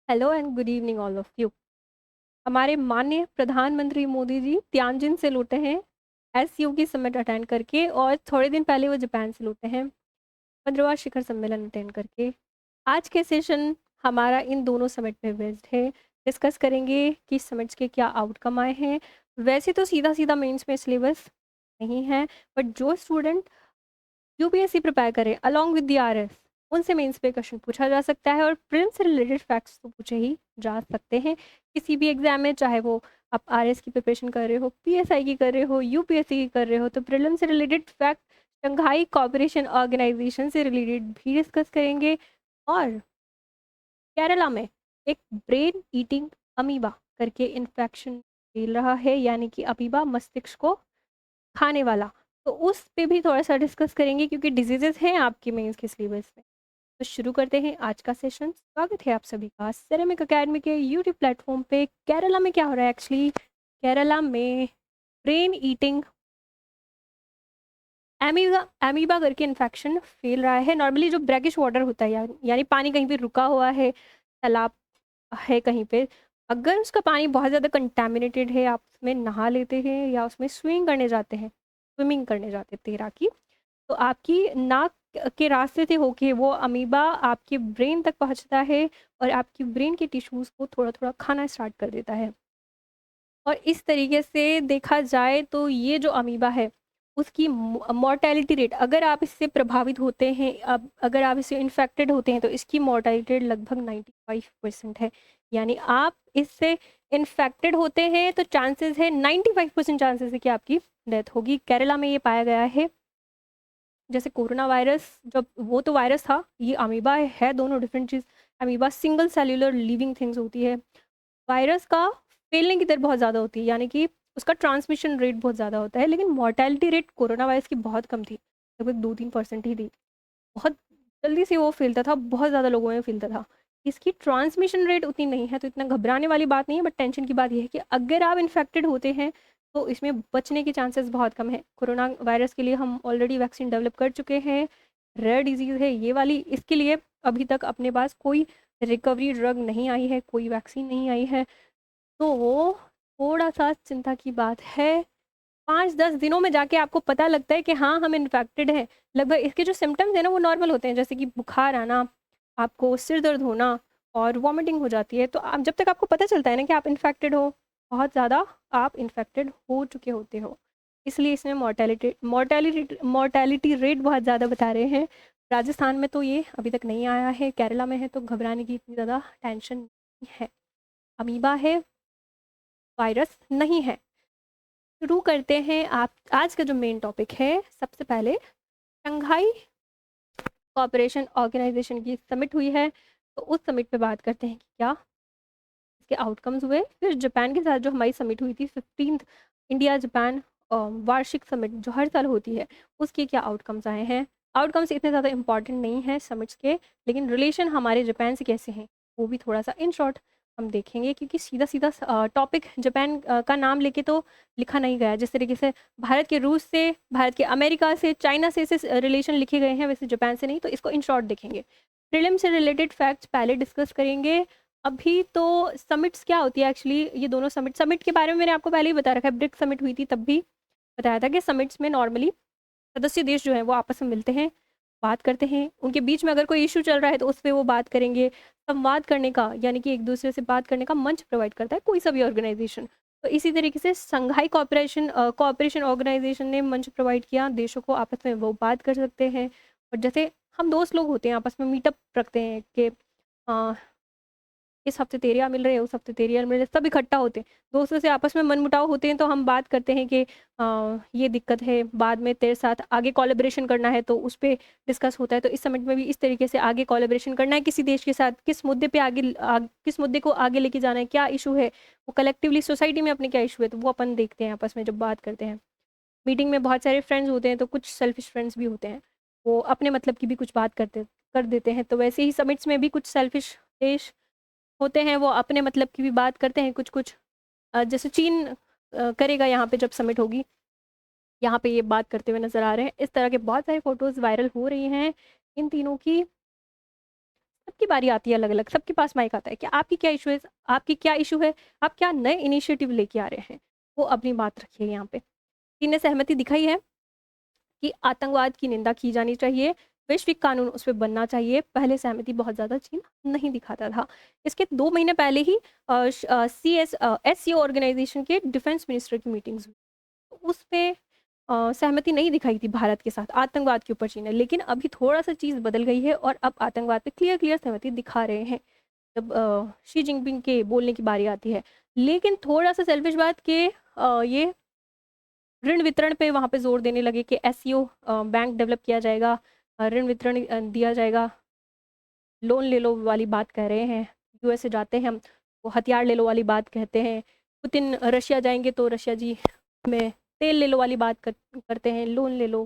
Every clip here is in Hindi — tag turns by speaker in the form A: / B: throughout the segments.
A: Hello and good evening all of you. हमारे माननीय प्रधानमंत्री मोदी जी तियानजिन से लौटे हैं एससीओ की समिट अटेंड करके, और थोड़े दिन पहले वो जापान से लौटे हैं 15वां शिखर सम्मेलन अटेंड करके। आज के सेशन हमारा इन दोनों समिट पे बेस्ड है। डिस्कस करेंगे कि समिट्स के क्या आउटकम आए हैं। वैसे तो सीधा सीधा मेंस में सिलेबस नहीं है, बट जो स्टूडेंट यूपीएससी प्रिपेयर करें अलॉन्ग विद द आरएस, उनसे मेंस पे क्वेश्चन पूछा जा सकता है, और प्रीलिम्स से रिलेटेड फैक्ट्स तो पूछे ही जा सकते हैं किसी भी एग्जाम में, चाहे वो आप आरएस की प्रिपरेशन कर रहे हो, पीएसआई की कर रहे हो, यूपीएससी की कर रहे हो। तो प्रीलिम्स से related fact Shanghai cooperation organisation से रिलेटेड भी डिस्कस करेंगे। और केरला में एक ब्रेन ईटिंग अमीबा करके इन्फेक्शन फैल रहा है, यानी कि अमीबा मस्तिष्क को खाने वाला। तो उस पे भी थोड़ा सा डिस्कस करेंगे क्योंकि डिजीजेस हैं आपके मेंस के सिलेबस में। तो शुरू करते हैं आज का सेशन। स्वागत है आप सभी का सेरेमिक एकेडमी के यूट्यूब प्लेटफॉर्म पे। केरला में क्या हो रहा है एक्चुअली? केरला में ब्रेन ईटिंग एमीबा एमीबा करके इन्फेक्शन फैल रहा है। नॉर्मली जो ब्रैकिश वाटर होता है, यानी पानी कहीं पे रुका हुआ है, तालाब है कहीं पे, अगर उसका पानी बहुत ज़्यादा कंटेमिनेटेड है, आप उसमें नहा लेते हैं या उसमें स्विमिंग करने जाते हैं तैराकी, तो आपकी नाक के रास्ते से होके वो अमीबा आपके ब्रेन तक पहुंचता है और आपकी ब्रेन के टिश्यूज़ को थोड़ा थोड़ा खाना स्टार्ट कर देता है। और इस तरीके से देखा जाए तो ये जो अमीबा है उसकी मॉर्टेलिटी रेट, अगर आप इससे प्रभावित होते हैं, अब अगर आप इससे इन्फेक्टेड होते हैं, तो इसकी मॉर्टेलिटी रेट लगभग 95% है। यानी आप इससे इन्फेक्टेड होते हैं तो चांसेस है 95% चांसेस है कि आपकी डेथ होगी। केरला में ये पाया गया है। जैसे कोरोना वायरस, जब वो तो वायरस था, ये अमीबा है, दोनों डिफरेंट चीज़। अमीबा सिंगल सेल्यूलर लिविंग थिंग्स होती है। वायरस का फैलने की दर बहुत ज़्यादा होती है, यानी कि उसका ट्रांसमिशन रेट बहुत ज़्यादा होता है, लेकिन मॉर्टेलिटी रेट कोरोना वायरस की बहुत कम थी, लगभग 2-3% ही थी। बहुत जल्दी से वो फैलता था, बहुत ज़्यादा लोगों में फैलता था। इसकी ट्रांसमिशन रेट उतनी नहीं है, तो इतना घबराने वाली बात नहीं है, बट टेंशन की बात यह है कि अगर आप इन्फेक्टेड होते हैं तो इसमें बचने के चांसेस बहुत कम है। कोरोना वायरस के लिए हम ऑलरेडी वैक्सीन डेवलप कर चुके हैं। रेयर डिजीज़ है ये वाली, इसके लिए अभी तक अपने पास कोई रिकवरी ड्रग नहीं आई है, कोई वैक्सीन नहीं आई है। तो वो थोड़ा-सा चिंता की बात है। 5-10 दिनों में जाके आपको पता लगता है कि हाँ, हम इन्फेक्टेड हैं। लगभग इसके जो सिम्पटम्स हैं ना, वो नॉर्मल होते हैं, जैसे कि बुखार आना, आपको सिर दर्द होना और वॉमिटिंग हो जाती है। तो आप जब तक आपको पता चलता है ना कि आप इन्फेक्टेड हो, बहुत ज़्यादा आप इन्फेक्टेड हो चुके होते हो। इसलिए इसमें मॉर्टेलिटी रेट बहुत ज़्यादा बता रहे हैं। राजस्थान में तो ये अभी तक नहीं आया है, केरला में है, तो घबराने की इतनी ज़्यादा टेंशन नहीं है। अमीबा है, वायरस नहीं है। शुरू करते हैं आप आज का जो मेन टॉपिक है। सबसे पहले शंघाई कोऑपरेशन ऑर्गेनाइजेशन की समिट हुई है, तो उस समिट पे बात करते हैं कि क्या इसके आउटकम्स हुए। फिर जापान के साथ जो हमारी समिट हुई थी 15th इंडिया जापान वार्षिक समिट जो हर साल होती है, उसके क्या आउटकम्स आए हैं। आउटकम्स इतने ज़्यादा इंपॉर्टेंट नहीं हैं समिट्स के, लेकिन रिलेशन हमारे जापान से कैसे हैं वो भी थोड़ा सा इन शॉर्ट हम देखेंगे, क्योंकि सीधा सीधा टॉपिक जापान का नाम लेके तो लिखा नहीं गया। जिस तरीके से भारत के रूस से, भारत के अमेरिका से, चाइना से रिलेशन लिखे गए हैं, वैसे जापान से नहीं, तो इसको इन शॉर्ट देखेंगे। प्रीलिम से रिलेटेड फैक्ट्स पहले डिस्कस करेंगे। अभी तो समिट्स क्या होती है एक्चुअली, ये दोनों समिट के बारे में मैंने आपको पहले ही बता रखा है। ब्रिक्स समिट हुई थी तब भी बताया था कि समिट्स में नॉर्मली सदस्य देश जो हैं वो आपस में मिलते हैं, बात करते हैं, उनके बीच में अगर कोई इशू चल रहा है तो उस पर वो बात करेंगे। संवाद करने का, यानी कि एक दूसरे से बात करने का मंच प्रोवाइड करता है कोई सा भी ऑर्गेनाइजेशन। तो इसी तरीके से संघाई कोऑपरेशन ऑर्गेनाइजेशन ने मंच प्रोवाइड किया, देशों को आपस में वो बात कर सकते हैं। और जैसे हम दोस्त लोग होते हैं, आपस में मीटअप रखते हैं कि इस हफ्ते तेरे यहाँ मिल रहे हैं, उस हफ्ते तेरे यहाँ मिल रहे हैं, सब इकट्ठा होते हैं। दोस्तों से आपस में मनमुटाव होते हैं तो हम बात करते हैं कि ये दिक्कत है, बाद में तेरे साथ आगे कोलैबोरेशन करना है, तो उस पे डिस्कस होता है। तो इस समिट में भी इस तरीके से आगे कोलैबोरेशन करना है किसी देश के साथ, किस मुद्दे पे किस मुद्दे को आगे लेके जाना है, क्या इशू है, वो कलेक्टिवली सोसाइटी में अपने क्या इशू है, तो वो अपन देखते हैं आपस में जब बात करते हैं। मीटिंग में बहुत सारे फ्रेंड्स होते हैं, तो कुछ सेल्फिश फ्रेंड्स भी होते हैं, वो अपने मतलब की भी कुछ बात कर देते हैं। तो वैसे ही समिट्स में भी कुछ सेल्फिश देश होते हैं, वो अपने मतलब की भी बात करते हैं कुछ कुछ। जैसे चीन करेगा यहाँ पे जब समिट होगी, यहाँ पे ये बात करते हुए नजर आ रहे हैं। इस तरह के बहुत सारे फोटोज वायरल हो रही हैं इन तीनों की। सबकी बारी आती है अलग अलग, सबके पास माइक आता है कि आपकी क्या इशू है, आपकी क्या इशू है, आप क्या नए इनिशिएटिव लेके आ रहे हैं, वो अपनी बात रखिए। यहाँ पे चीन ने सहमति दिखाई है कि आतंकवाद की निंदा की जानी चाहिए, वैश्विक कानून उस पर बनना चाहिए। पहले सहमति बहुत ज़्यादा चीन नहीं दिखाता था। इसके 2 महीने पहले ही SCO ऑर्गेनाइजेशन के डिफेंस मिनिस्टर की मीटिंग्स हुई, उस पे सहमति नहीं दिखाई थी भारत के साथ आतंकवाद के ऊपर चीन ने। लेकिन अभी थोड़ा सा चीज़ बदल गई है और अब आतंकवाद पे क्लियर क्लियर सहमति दिखा रहे हैं जब शी जिनपिंग के बोलने की बारी आती है। लेकिन थोड़ा सा सेल्फिश बात के ये ऋण वितरण पे वहाँ पे जोर देने लगे कि SCO बैंक डेवलप किया जाएगा, ऋण वितरण दिया जाएगा, लोन ले लो वाली बात कह रहे हैं। US से जाते हैं हम, वो हथियार ले लो वाली बात कहते हैं। पुतिन रशिया जाएंगे तो रशिया जी में तेल ले लो वाली बात करते हैं, लोन ले लो,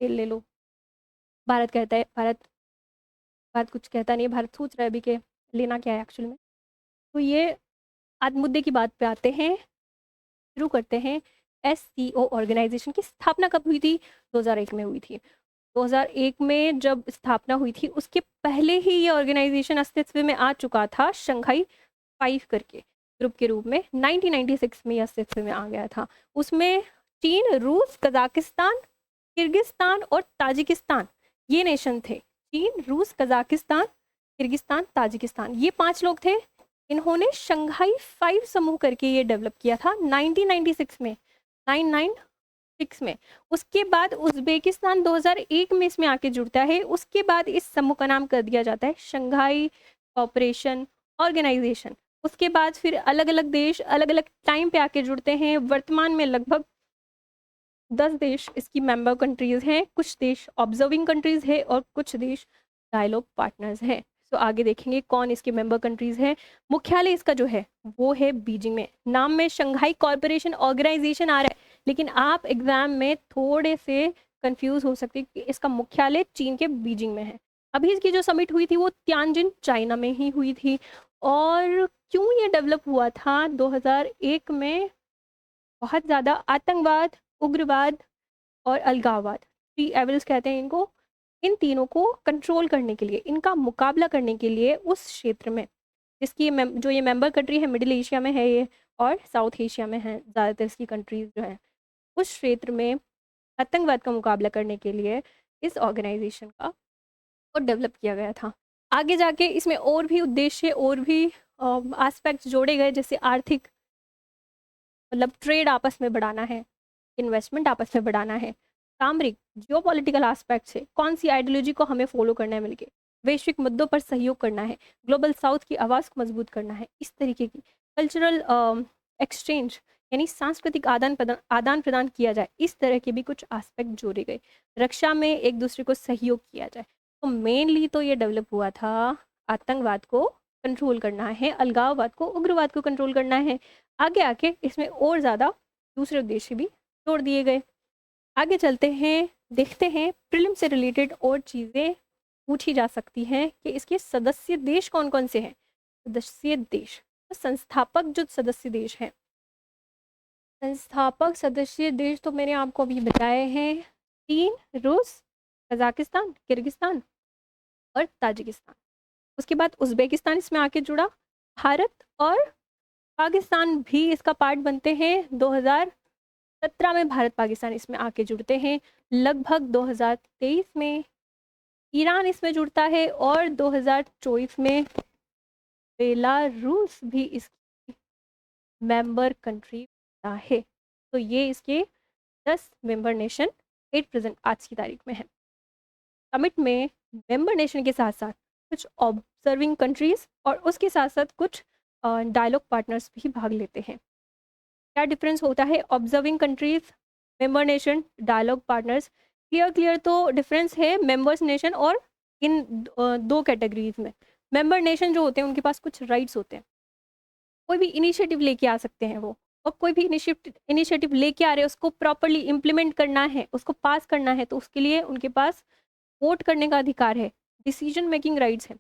A: तेल ले लो। भारत कहता है, भारत कुछ कहता नहीं है, भारत सोच रहा है अभी कि लेना क्या है एक्चुअल में। तो ये आज मुद्दे की बात पे आते हैं, शुरू करते हैं। SCO ऑर्गेनाइजेशन की स्थापना कब हुई थी? 2001 में हुई थी। 2001 में जब स्थापना हुई थी, उसके पहले ही ये ऑर्गेनाइजेशन अस्तित्व में आ चुका था, शंघाई 5 करके ग्रुप के रूप में 1996 में अस्तित्व में आ गया था। उसमें चीन, रूस, कजाकिस्तान, किर्गिस्तान और ताजिकिस्तान ये नेशन थे। चीन, रूस, कजाकिस्तान, किर्गिस्तान, ताजिकिस्तान, ये 5 लोग थे। इन्होंने शंघाई 5 समूह करके ये डेवलप किया था 1996 में, 996 में। उसके बाद उज्बेकिस्तान 2001 में इसमें आके जुड़ता है। उसके बाद इस समूह का नाम कर दिया जाता है शंघाई कोऑपरेशन ऑर्गेनाइजेशन। उसके बाद फिर अलग अलग देश अलग अलग टाइम पे आके जुड़ते हैं। वर्तमान में लगभग 10 देश इसकी मेंबर कंट्रीज हैं, कुछ देश ऑब्जर्विंग कंट्रीज है और कुछ देश डायलॉग पार्टनर्स हैं। तो आगे देखेंगे कौन इसके मेंबर कंट्रीज हैं। मुख्यालय इसका जो है वो है बीजिंग में। नाम में शंघाई कॉर्पोरेशन ऑर्गेनाइजेशन आ रहा है, लेकिन आप एग्जाम में थोड़े से कंफ्यूज हो सकते हैं कि इसका मुख्यालय चीन के बीजिंग में है। अभी इसकी जो समिट हुई थी वो तियानजिन चाइना में ही हुई थी। और क्यों ये डेवलप हुआ था 2001 में? बहुत ज़्यादा आतंकवाद, उग्रवाद और अलगाववाद, 3 एविल्स कहते हैं इनको, इन तीनों को कंट्रोल करने के लिए, इनका मुकाबला करने के लिए उस क्षेत्र में जिसकी जो ये मेंबर कंट्री है, मिडिल एशिया में है ये और साउथ एशिया में है ज़्यादातर इसकी कंट्रीज जो हैं, उस क्षेत्र में आतंकवाद का मुकाबला करने के लिए इस ऑर्गेनाइजेशन का और डेवलप किया गया था। आगे जाके इसमें और भी उद्देश्य और भी एस्पेक्ट्स जोड़े गए, जैसे आर्थिक, मतलब ट्रेड आपस में बढ़ाना है, इन्वेस्टमेंट आपस में बढ़ाना है, सामरिक जियोपॉलिटिकल एस्पेक्ट से कौन सी आइडियोलॉजी को हमें फॉलो करना है मिलके, वैश्विक मुद्दों पर सहयोग करना है, ग्लोबल साउथ की आवाज़ को मजबूत करना है, इस तरीके की कल्चरल एक्सचेंज यानी सांस्कृतिक आदान प्रदान किया जाए, इस तरह के भी कुछ एस्पेक्ट जोड़े गए। रक्षा में एक दूसरे को सहयोग किया जाए। तो मेनली तो ये डेवलप हुआ था आतंकवाद को कंट्रोल करना है, अलगाववाद को, उग्रवाद को कंट्रोल करना है। आगे आके इसमें और ज़्यादा दूसरे उद्देश्य भी जोड़ दिए गए। आगे चलते हैं, देखते हैं प्रीलिम से रिलेटेड और चीज़ें पूछी जा सकती हैं कि इसके सदस्य देश कौन कौन से हैं। सदस्य देश, तो संस्थापक जो सदस्य देश हैं, संस्थापक सदस्य देश तो मैंने आपको अभी बताए हैं, चीन, रूस, कजाकिस्तान, किर्गिस्तान और ताजिकिस्तान। उसके बाद उज्बेकिस्तान इसमें आके जुड़ा, भारत और पाकिस्तान भी इसका पार्ट बनते हैं। 2017 में भारत पाकिस्तान इसमें आके जुड़ते हैं। लगभग 2023 में ईरान इसमें जुड़ता है और 2024 में बेलारूस भी इसकी मेंबर कंट्री बनता है। तो ये इसके 10 मेंबर नेशन एट प्रेजेंट आज की तारीख में है। समिट में मेंबर नेशन के साथ साथ कुछ ऑब्जर्विंग कंट्रीज और उसके साथ साथ कुछ डायलॉग पार्टनर्स भी भाग लेते हैं। क्या डिफरेंस होता है observing countries, member nation, dialogue partners? Clear तो डिफरेंस है मेंबर्स नेशन और इन 2 कैटेगरीज में। मेंबर नेशन जो होते हैं उनके पास कुछ राइट्स होते हैं, कोई भी इनिशिएटिव लेके आ सकते हैं वो, और कोई भी इनिशिएटिव लेके आ रहे हैं उसको प्रॉपरली इम्प्लीमेंट करना है, उसको पास करना है, तो उसके लिए उनके पास वोट करने का अधिकार है, डिसीजन मेकिंग राइट्स है।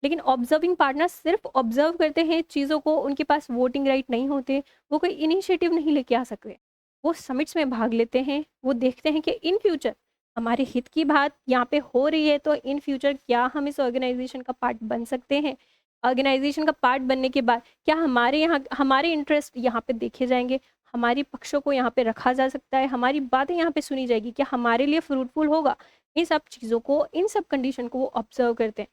A: लेकिन ऑब्जर्विंग पार्टनर्स सिर्फ ऑब्जर्व करते हैं चीज़ों को, उनके पास वोटिंग राइट नहीं होते, वो कोई इनिशिएटिव नहीं लेके आ सकते। वो समिट्स में भाग लेते हैं, वो देखते हैं कि इन फ्यूचर हमारे हित की बात यहाँ पे हो रही है, तो इन फ्यूचर क्या हम इस ऑर्गेनाइजेशन का पार्ट बन सकते हैं? ऑर्गेनाइजेशन का पार्ट बनने के बाद क्या हमारे यहाँ हमारे इंटरेस्ट यहाँ पे देखे जाएंगे, हमारी पक्षों को यहाँ पे रखा जा सकता है, हमारी बातें यहाँ पे सुनी जाएगी, क्या हमारे लिए फ्रूटफुल होगा? इन सब चीज़ों को, इन सब कंडीशन को वो ऑब्जर्व करते हैं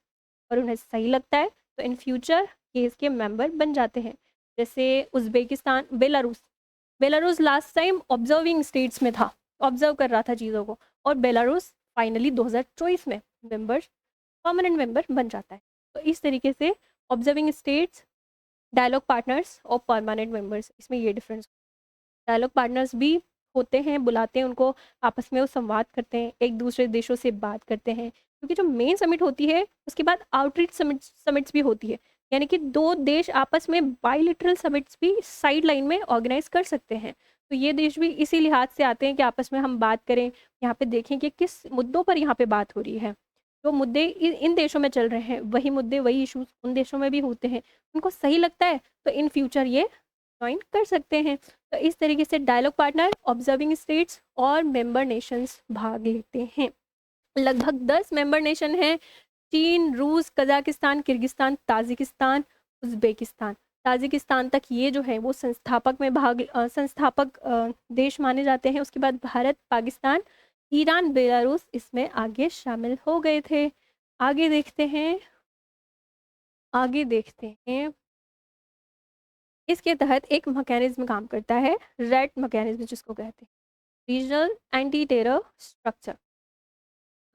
A: और उन्हें सही लगता है तो इन फ्यूचर केस के मेंबर बन जाते हैं। जैसे Uzbekistan, Belarus, Belarus last time observing states में था, ऑब्जर्व कर रहा था चीज़ों को, और बेलारूस फाइनली 2024 में मेंबर, परमानेंट मेंबर बन जाता है। तो इस तरीके से ऑब्जर्विंग स्टेट्स, डायलॉग पार्टनर्स और परमानेंट मेंबर्स, इसमें ये डिफरेंस। डायलॉग पार्टनर्स भी होते हैं, बुलाते हैं उनको, आपस में वो संवाद करते हैं, एक दूसरे देशों से बात करते हैं, क्योंकि जो मेन समिट होती है उसके बाद आउटरीच समिट्स भी होती है, यानी कि दो देश आपस में बाइलिटरल समिट्स भी साइड लाइन में ऑर्गेनाइज कर सकते हैं। तो ये देश भी इसी लिहाज से आते हैं कि आपस में हम बात करें, यहाँ पे देखें कि किस मुद्दों पर यहाँ पे बात हो रही है। जो मुद्दे इन देशों में चल रहे हैं वही मुद्दे, वही इश्यूज उन देशों में भी होते हैं, उनको सही लगता है तो इन फ्यूचर ये ज्वाइन कर सकते हैं। तो इस तरीके से डायलॉग पार्टनर, ऑब्जर्विंग स्टेट्स और मेंबर नेशंस भाग लेते हैं। लगभग 10 मेंबर नेशन हैं, चीन, रूस, Kazakhstan, Kyrgyzstan, Tajikistan, Uzbekistan. Tajikistan तक ये जो है वो संस्थापक देश माने जाते हैं। उसके बाद भारत, पाकिस्तान, ईरान, बेलारूस इसमें आगे शामिल हो गए थे। आगे देखते हैं, आगे देखते हैं। इसके तहत एक मैकेनिज्म काम करता है, रेड मैकेनिज्म जिसको कहते हैं, रीजनल एंटी टेरर स्ट्रक्चर।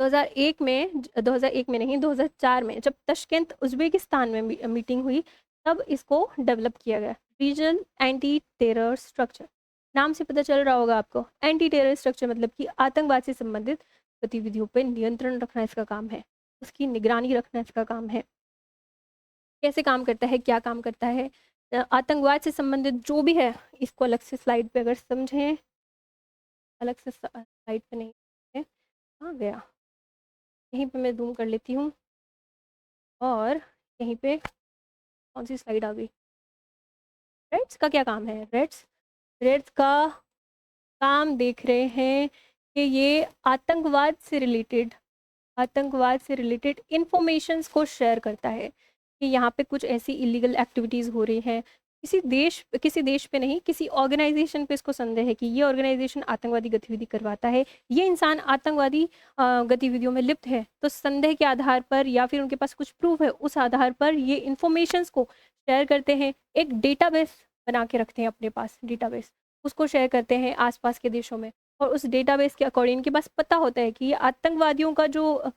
A: 2001 में नहीं, 2004 में जब तशकेंत उज़्बेकिस्तान में मीटिंग हुई तब इसको डेवलप किया गया, रीजनल एंटी टेरर स्ट्रक्चर। नाम से पता चल रहा होगा आपको, एंटी टेरर स्ट्रक्चर मतलब कि आतंकवाद से संबंधित गतिविधियों पर नियंत्रण रखना इसका काम है, उसकी निगरानी रखना इसका काम है। कैसे काम करता है, क्या काम करता है, आतंकवाद से संबंधित जो भी है, इसको अलग से स्लाइड पे अगर समझें, अलग से स्लाइड पे नहीं है, कहाँ गया, यहीं पे मैं जूम कर लेती हूँ, और यहीं पे कौन सी स्लाइड आ गई, रेड्स का क्या काम है, रेड्स, रेड्स का काम देख रहे हैं कि ये आतंकवाद से रिलेटेड इंफॉर्मेशंस को शेयर करता है कि यहाँ पे कुछ ऐसी इलीगल एक्टिविटीज़ हो रही हैं, किसी देश पे नहीं, किसी ऑर्गेनाइजेशन पे इसको संदेह है कि ये ऑर्गेनाइजेशन आतंकवादी गतिविधि करवाता है, ये इंसान आतंकवादी गतिविधियों में लिप्त है, तो संदेह के आधार पर या फिर उनके पास कुछ प्रूफ है, उस आधार पर ये इंफॉर्मेशंस को शेयर करते हैं, एक डेटाबेस बना के रखते हैं अपने पास, डेटाबेस उसको शेयर करते हैं आसपास के देशों में, और उस डेटाबेस के अकॉर्डिंग इनके पास पता होता है कि ये आतंकवादियों का जो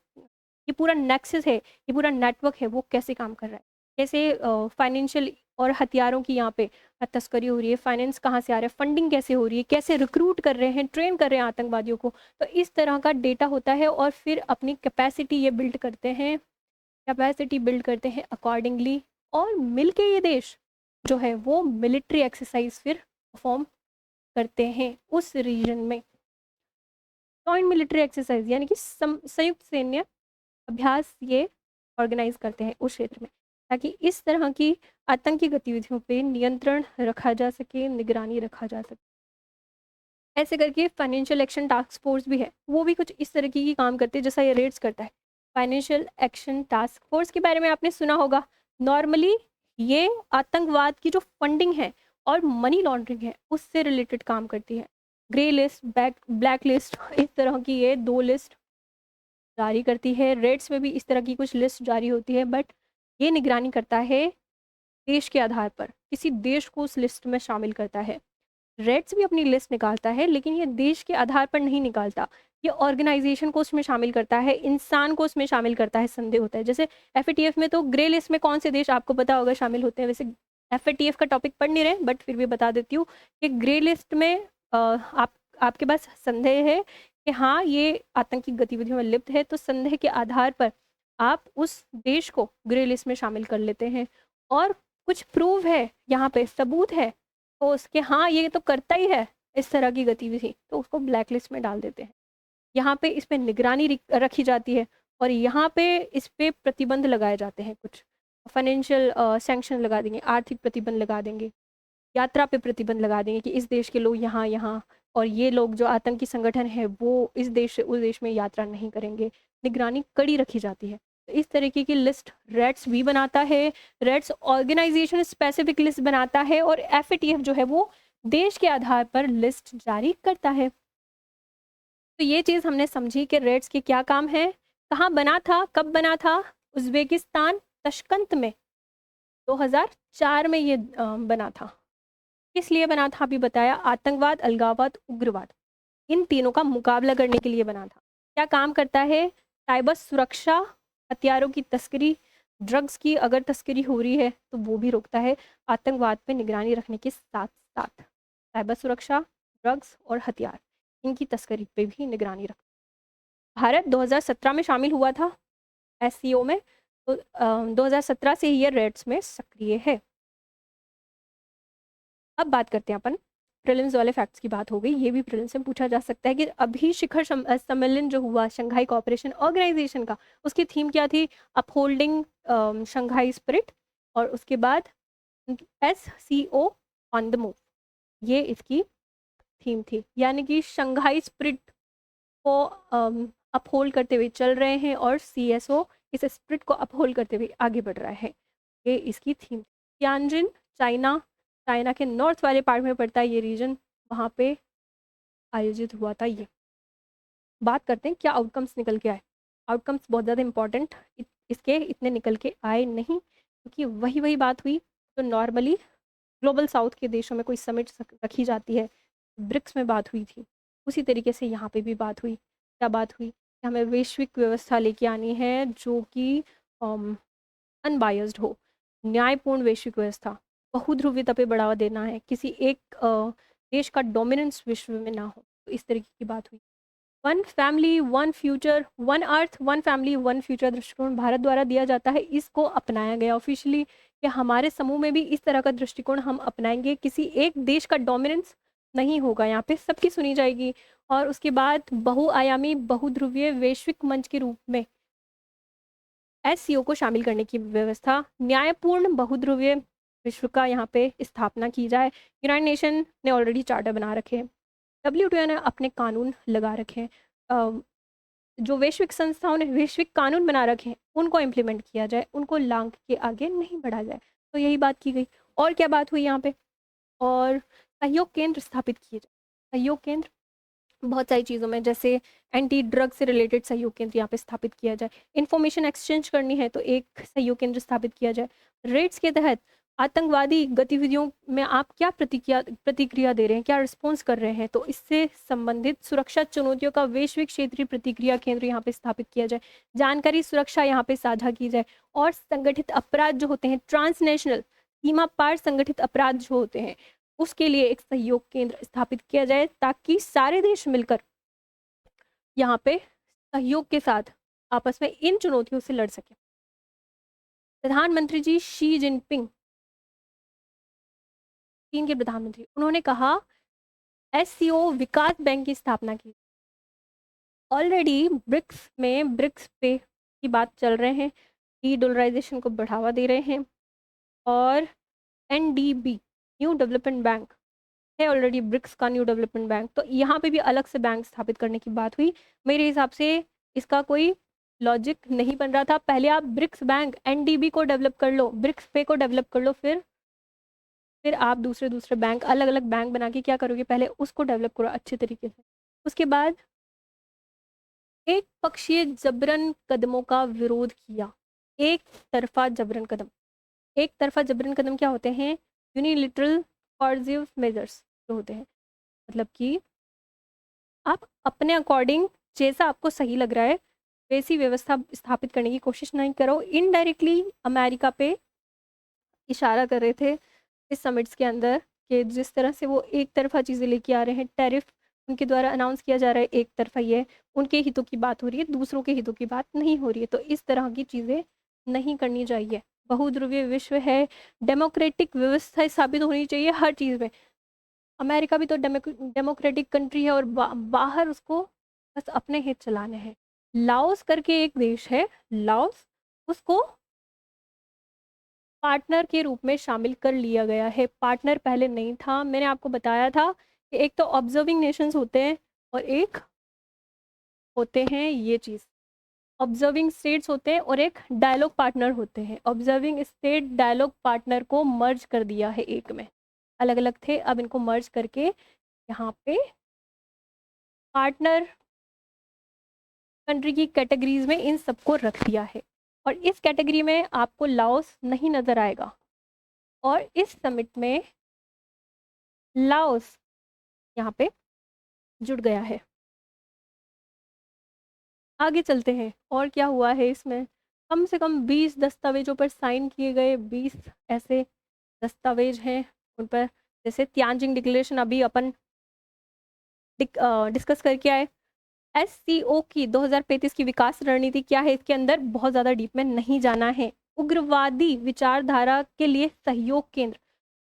A: ये पूरा नेक्सस है, ये पूरा नेटवर्क है, वो कैसे काम कर रहा है, कैसे फाइनेंशियल और हथियारों की यहाँ पे तस्करी हो रही है, फाइनेंस कहाँ से आ रहा है, फंडिंग कैसे हो रही है, कैसे रिक्रूट कर रहे हैं, ट्रेन कर रहे हैं आतंकवादियों को। तो इस तरह का डेटा होता है और फिर अपनी कैपेसिटी ये बिल्ड करते हैं, कैपेसिटी बिल्ड करते हैं अकॉर्डिंगली, और मिलके ये देश जो है वो मिलिट्री एक्सरसाइज फिर परफॉर्म करते हैं उस रीजन में। जॉइंट मिलिट्री एक्सरसाइज यानी कि संयुक्त सैन्य अभ्यास ये ऑर्गेनाइज करते हैं उस क्षेत्र में, ताकि इस तरह की आतंकी गतिविधियों पे नियंत्रण रखा जा सके, निगरानी रखा जा सके। ऐसे करके फाइनेंशियल एक्शन टास्क फोर्स भी है, वो भी कुछ इस तरह की काम करते हैं जैसा ये रेड्स करता है। फाइनेंशियल एक्शन टास्क फोर्स के बारे में आपने सुना होगा। नॉर्मली ये आतंकवाद की जो फंडिंग है और मनी लॉन्ड्रिंग है उससे रिलेटेड काम करती है। ग्रे लिस्ट, ब्लैक लिस्ट, इस तरह की ये 2 लिस्ट जारी करती है। रेड्स में भी इस तरह की कुछ लिस्ट जारी होती है, बट ये निगरानी करता है देश के आधार पर, किसी देश को उस लिस्ट में शामिल करता है। रेड्स भी अपनी लिस्ट निकालता है, लेकिन ये देश के आधार पर नहीं निकालता, ये ऑर्गेनाइजेशन को उसमें शामिल करता है, इंसान को उसमें शामिल करता है, संदेह होता है। जैसे एफएटीएफ में तो ग्रे लिस्ट में कौन से देश आपको पता होगा शामिल होते हैं, वैसे एफएटीएफ का टॉपिक पढ़ नहीं रहे बट फिर भी बता देती हूँ कि ग्रे लिस्ट में आपके पास संदेह है कि हाँ ये आतंकी गतिविधियों में लिप्त है, तो संदेह के आधार पर आप उस देश को ग्रे लिस्ट में शामिल कर लेते हैं, और कुछ प्रूव है, यहाँ पे सबूत है तो उसके, हाँ ये तो करता ही है इस तरह की गतिविधि, तो उसको ब्लैक लिस्ट में डाल देते हैं। यहाँ पे इस पे निगरानी रखी जाती है, और यहाँ पे इस पे प्रतिबंध लगाए जाते हैं, कुछ फाइनेंशियल सैंक्शन लगा देंगे, आर्थिक प्रतिबंध लगा देंगे, यात्रा पे प्रतिबंध लगा देंगे कि इस देश के लोग यहाँ और ये लोग जो आतंकी संगठन है वो इस देश से उस देश में यात्रा नहीं करेंगे। निगरानी कड़ी रखी जाती है। तो इस तरीके की लिस्ट रेड्स भी बनाता है, रेड्स ऑर्गेनाइजेशन स्पेसिफिक लिस्ट बनाता है, और एफएटीएफ जो है वो देश के आधार पर लिस्ट जारी करता है। तो ये चीज़ हमने समझी कि रेड्स के क्या काम है, कहाँ बना था, कब बना था। उज़्बेकिस्तान तशकंत में 2004 में ये बना था। किस लिए बना था अभी बताया, आतंकवाद, अलगाववाद, उग्रवाद, इन तीनों का मुकाबला करने के लिए बना था। क्या काम करता है, साइबर सुरक्षा, हथियारों की तस्करी, ड्रग्स की अगर तस्करी हो रही है तो वो भी रोकता है। आतंकवाद पे निगरानी रखने के साथ साथ साइबर सुरक्षा, ड्रग्स और हथियार, इनकी तस्करी पे भी निगरानी रख। भारत 2017 में शामिल हुआ था एससीओ में, तो 2017 से ही ये रेड्स में सक्रिय है। अब बात करते हैं अपन प्रीलिम्स वाले फैक्ट्स की बात हो गई, ये भी प्रीलिम्स में पूछा जा सकता है कि अभी शिखर सम्मेलन जो हुआ शंघाई कोऑपरेशन ऑर्गेनाइजेशन का, उसकी थीम क्या थी, अपहोल्डिंग शंघाई स्पिरिट, और उसके बाद SCO ऑन द मूव, ये इसकी थीम थी। यानी कि शंघाई स्पिरिट को अपहोल्ड करते हुए चल रहे हैं और CSO इस स्पिरिट को अपहोल्ड करते हुए आगे बढ़ रहा है, ये इसकी थीम। तियानजिन चाइना, चाइना के नॉर्थ वाले पार्ट में पड़ता है ये रीजन, वहाँ पे आयोजित हुआ था ये। बात करते हैं क्या आउटकम्स निकल के आए। आउटकम्स बहुत ज़्यादा इंपॉर्टेंट इसके इतने निकल के आए नहीं, क्योंकि वही बात हुई तो नॉर्मली ग्लोबल साउथ के देशों में कोई समिट रखी जाती है, ब्रिक्स में बात हुई थी, उसी तरीके से यहाँ पे भी बात हुई। क्या बात हुई कि हमें वैश्विक व्यवस्था लेके आनी है जो कि अनबायस्ड हो, न्यायपूर्ण वैश्विक व्यवस्था, बहुध्रुवीयता पे बढ़ावा देना है, किसी एक देश का डोमिनेंस विश्व में ना हो, तो इस तरीके की बात हुई। One family one future, one earth one family one future दृष्टिकोण भारत द्वारा दिया जाता है, इसको अपनाया गया ऑफिशियली कि हमारे समूह में भी इस तरह का दृष्टिकोण हम अपनाएंगे, किसी एक देश का डोमिनेंस नहीं होगा, यहाँ पे सबकी सुनी जाएगी। और उसके बाद बहुआयामी बहुध्रुवीय वैश्विक मंच के रूप में SCO को शामिल करने की व्यवस्था, न्यायपूर्ण बहुध्रुवीय विश्व का यहाँ पे स्थापना की जाए। यूनाइटेड नेशन ने ऑलरेडी चार्टर बना रखे हैं, WTO ने अपने कानून लगा रखे हैं, जो वैश्विक संस्थाओं ने वैश्विक कानून बना रखे हैं उनको इम्प्लीमेंट किया जाए, उनको लांघ के आगे नहीं बढ़ा जाए। तो यही बात की गई। और क्या बात हुई यहाँ पे, और सहयोग केंद्र स्थापित किए जाए। सहयोग केंद्र बहुत सारी चीज़ों में, जैसे एंटी ड्रग से रिलेटेड सहयोग केंद्र यहाँ पे स्थापित किया जाए, इन्फॉर्मेशन एक्सचेंज करनी है तो एक सहयोग केंद्र स्थापित किया जाए। रेड्स के तहत आतंकवादी गतिविधियों में आप क्या प्रतिक्रिया दे रहे हैं, क्या रिस्पॉन्स कर रहे हैं, तो इससे संबंधित सुरक्षा चुनौतियों का वैश्विक क्षेत्रीय प्रतिक्रिया केंद्र यहाँ पे स्थापित किया जाए। जानकारी सुरक्षा यहाँ पे साझा की जाए, और संगठित अपराध जो होते हैं, ट्रांसनेशनल सीमा पार संगठित अपराध जो होते हैं, उसके लिए एक सहयोग केंद्र स्थापित किया जाए, ताकि सारे देश मिलकर यहाँ पे सहयोग के साथ आपस में इन चुनौतियों से लड़ सके। प्रधानमंत्री जी शी जिनपिंग, चीन के प्रधानमंत्री, उन्होंने कहा SCO विकास बैंक की स्थापना की। ऑलरेडी ब्रिक्स में ब्रिक्स पे की बात चल रहे हैं, डी डॉलराइजेशन को बढ़ावा दे रहे हैं, और NDB न्यू डेवलपमेंट बैंक है ऑलरेडी ब्रिक्स का न्यू डेवलपमेंट बैंक, तो यहाँ पे भी अलग से बैंक स्थापित करने की बात हुई। मेरे हिसाब से इसका कोई लॉजिक नहीं बन रहा था, पहले आप ब्रिक्स बैंक NDB को डेवलप कर लो, ब्रिक्स पे को डेवलप कर लो, फिर आप दूसरे बैंक अलग अलग बैंक बना के क्या करोगे, पहले उसको डेवलप करो अच्छे तरीके से। उसके बाद एक पक्षीय जबरन कदमों का विरोध किया। एक तरफा जबरन कदम, एक तरफा जबरन कदम क्या होते हैं, यूनिलिटरल कॉर्जिव मेजर्स जो होते हैं, मतलब कि आप अपने अकॉर्डिंग जैसा आपको सही लग रहा है वैसी व्यवस्था स्थापित करने की कोशिश नहीं करो। इनडायरेक्टली अमेरिका पे इशारा कर रहे थे इस समिट्स के अंदर कि जिस तरह से वो एक तरफा चीज़ें लेके आ रहे हैं, टैरिफ उनके द्वारा अनाउंस किया जा रहा है एक तरफा, ये उनके हितों की बात हो रही है, दूसरों के हितों की बात नहीं हो रही है, तो इस तरह की चीज़ें नहीं करनी चाहिए। बहुध्रुवीय विश्व है, डेमोक्रेटिक व्यवस्था स्थापित होनी चाहिए हर चीज़ में। अमेरिका भी तो डेमोक्रेटिक कंट्री है, और बाहर उसको बस अपने हित चलाने हैं। लाओस करके एक देश है, लाओस, उसको पार्टनर के रूप में शामिल कर लिया गया है। पार्टनर पहले नहीं था, मैंने आपको बताया था एक तो ऑब्जर्विंग नेशंस होते हैं और एक होते हैं ये चीज़, ऑब्जर्विंग स्टेट्स होते हैं और एक डायलॉग पार्टनर होते हैं। ऑब्जर्विंग स्टेट डायलॉग पार्टनर को मर्ज कर दिया है एक में, अलग अलग थे अब इनको मर्ज करके यहाँ पे पार्टनर कंट्री की कैटेगरीज में इन सबको रख दिया है। और इस कैटेगरी में आपको लाओस नहीं नज़र आएगा, और इस समिट में लाओस यहाँ पे जुड़ गया है। आगे चलते हैं और क्या हुआ है इसमें। कम से कम 20 दस्तावेजों पर साइन किए गए, 20 ऐसे दस्तावेज हैं उन पर, जैसे तियानजिंग डिक्लेरेशन अभी अपन डिस्कस करके आए। एससीओ की 2035 की विकास रणनीति क्या है, इसके अंदर बहुत ज़्यादा डीप में नहीं जाना है। उग्रवादी विचारधारा के लिए सहयोग केंद्र,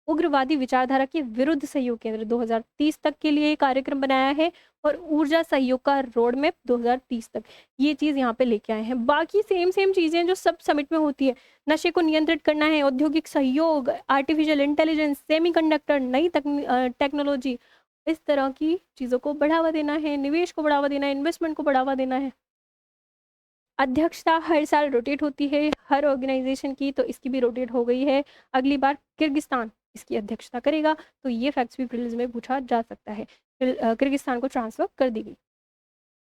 A: उग्रवादी विचारधारा के विरुद्ध सहयोग केंद्र 2030 तक के लिए कार्यक्रम बनाया है, और ऊर्जा सहयोग का रोड मैप 2030 तक, ये चीज़ यहाँ पे लेके आए हैं। बाकी सेम सेम चीज़ें जो सब समिट में होती है, नशे को नियंत्रित करना है, औद्योगिक सहयोग, आर्टिफिशियल इंटेलिजेंस, सेमीकंडक्टर, नई टेक्नोलॉजी, इस तरह की चीज़ों को बढ़ावा देना है, निवेश को बढ़ावा देना है, इन्वेस्टमेंट को बढ़ावा देना है। अध्यक्षता हर साल रोटेट होती है हर ऑर्गेनाइजेशन की, तो इसकी भी रोटेट हो गई है। अगली बार किर्गिस्तान इसकी अध्यक्षता करेगा, तो ये फैक्ट्स भी प्रीलिम्स में पूछा जा सकता है। किर्गिस्तान को ट्रांसफर कर दी गई।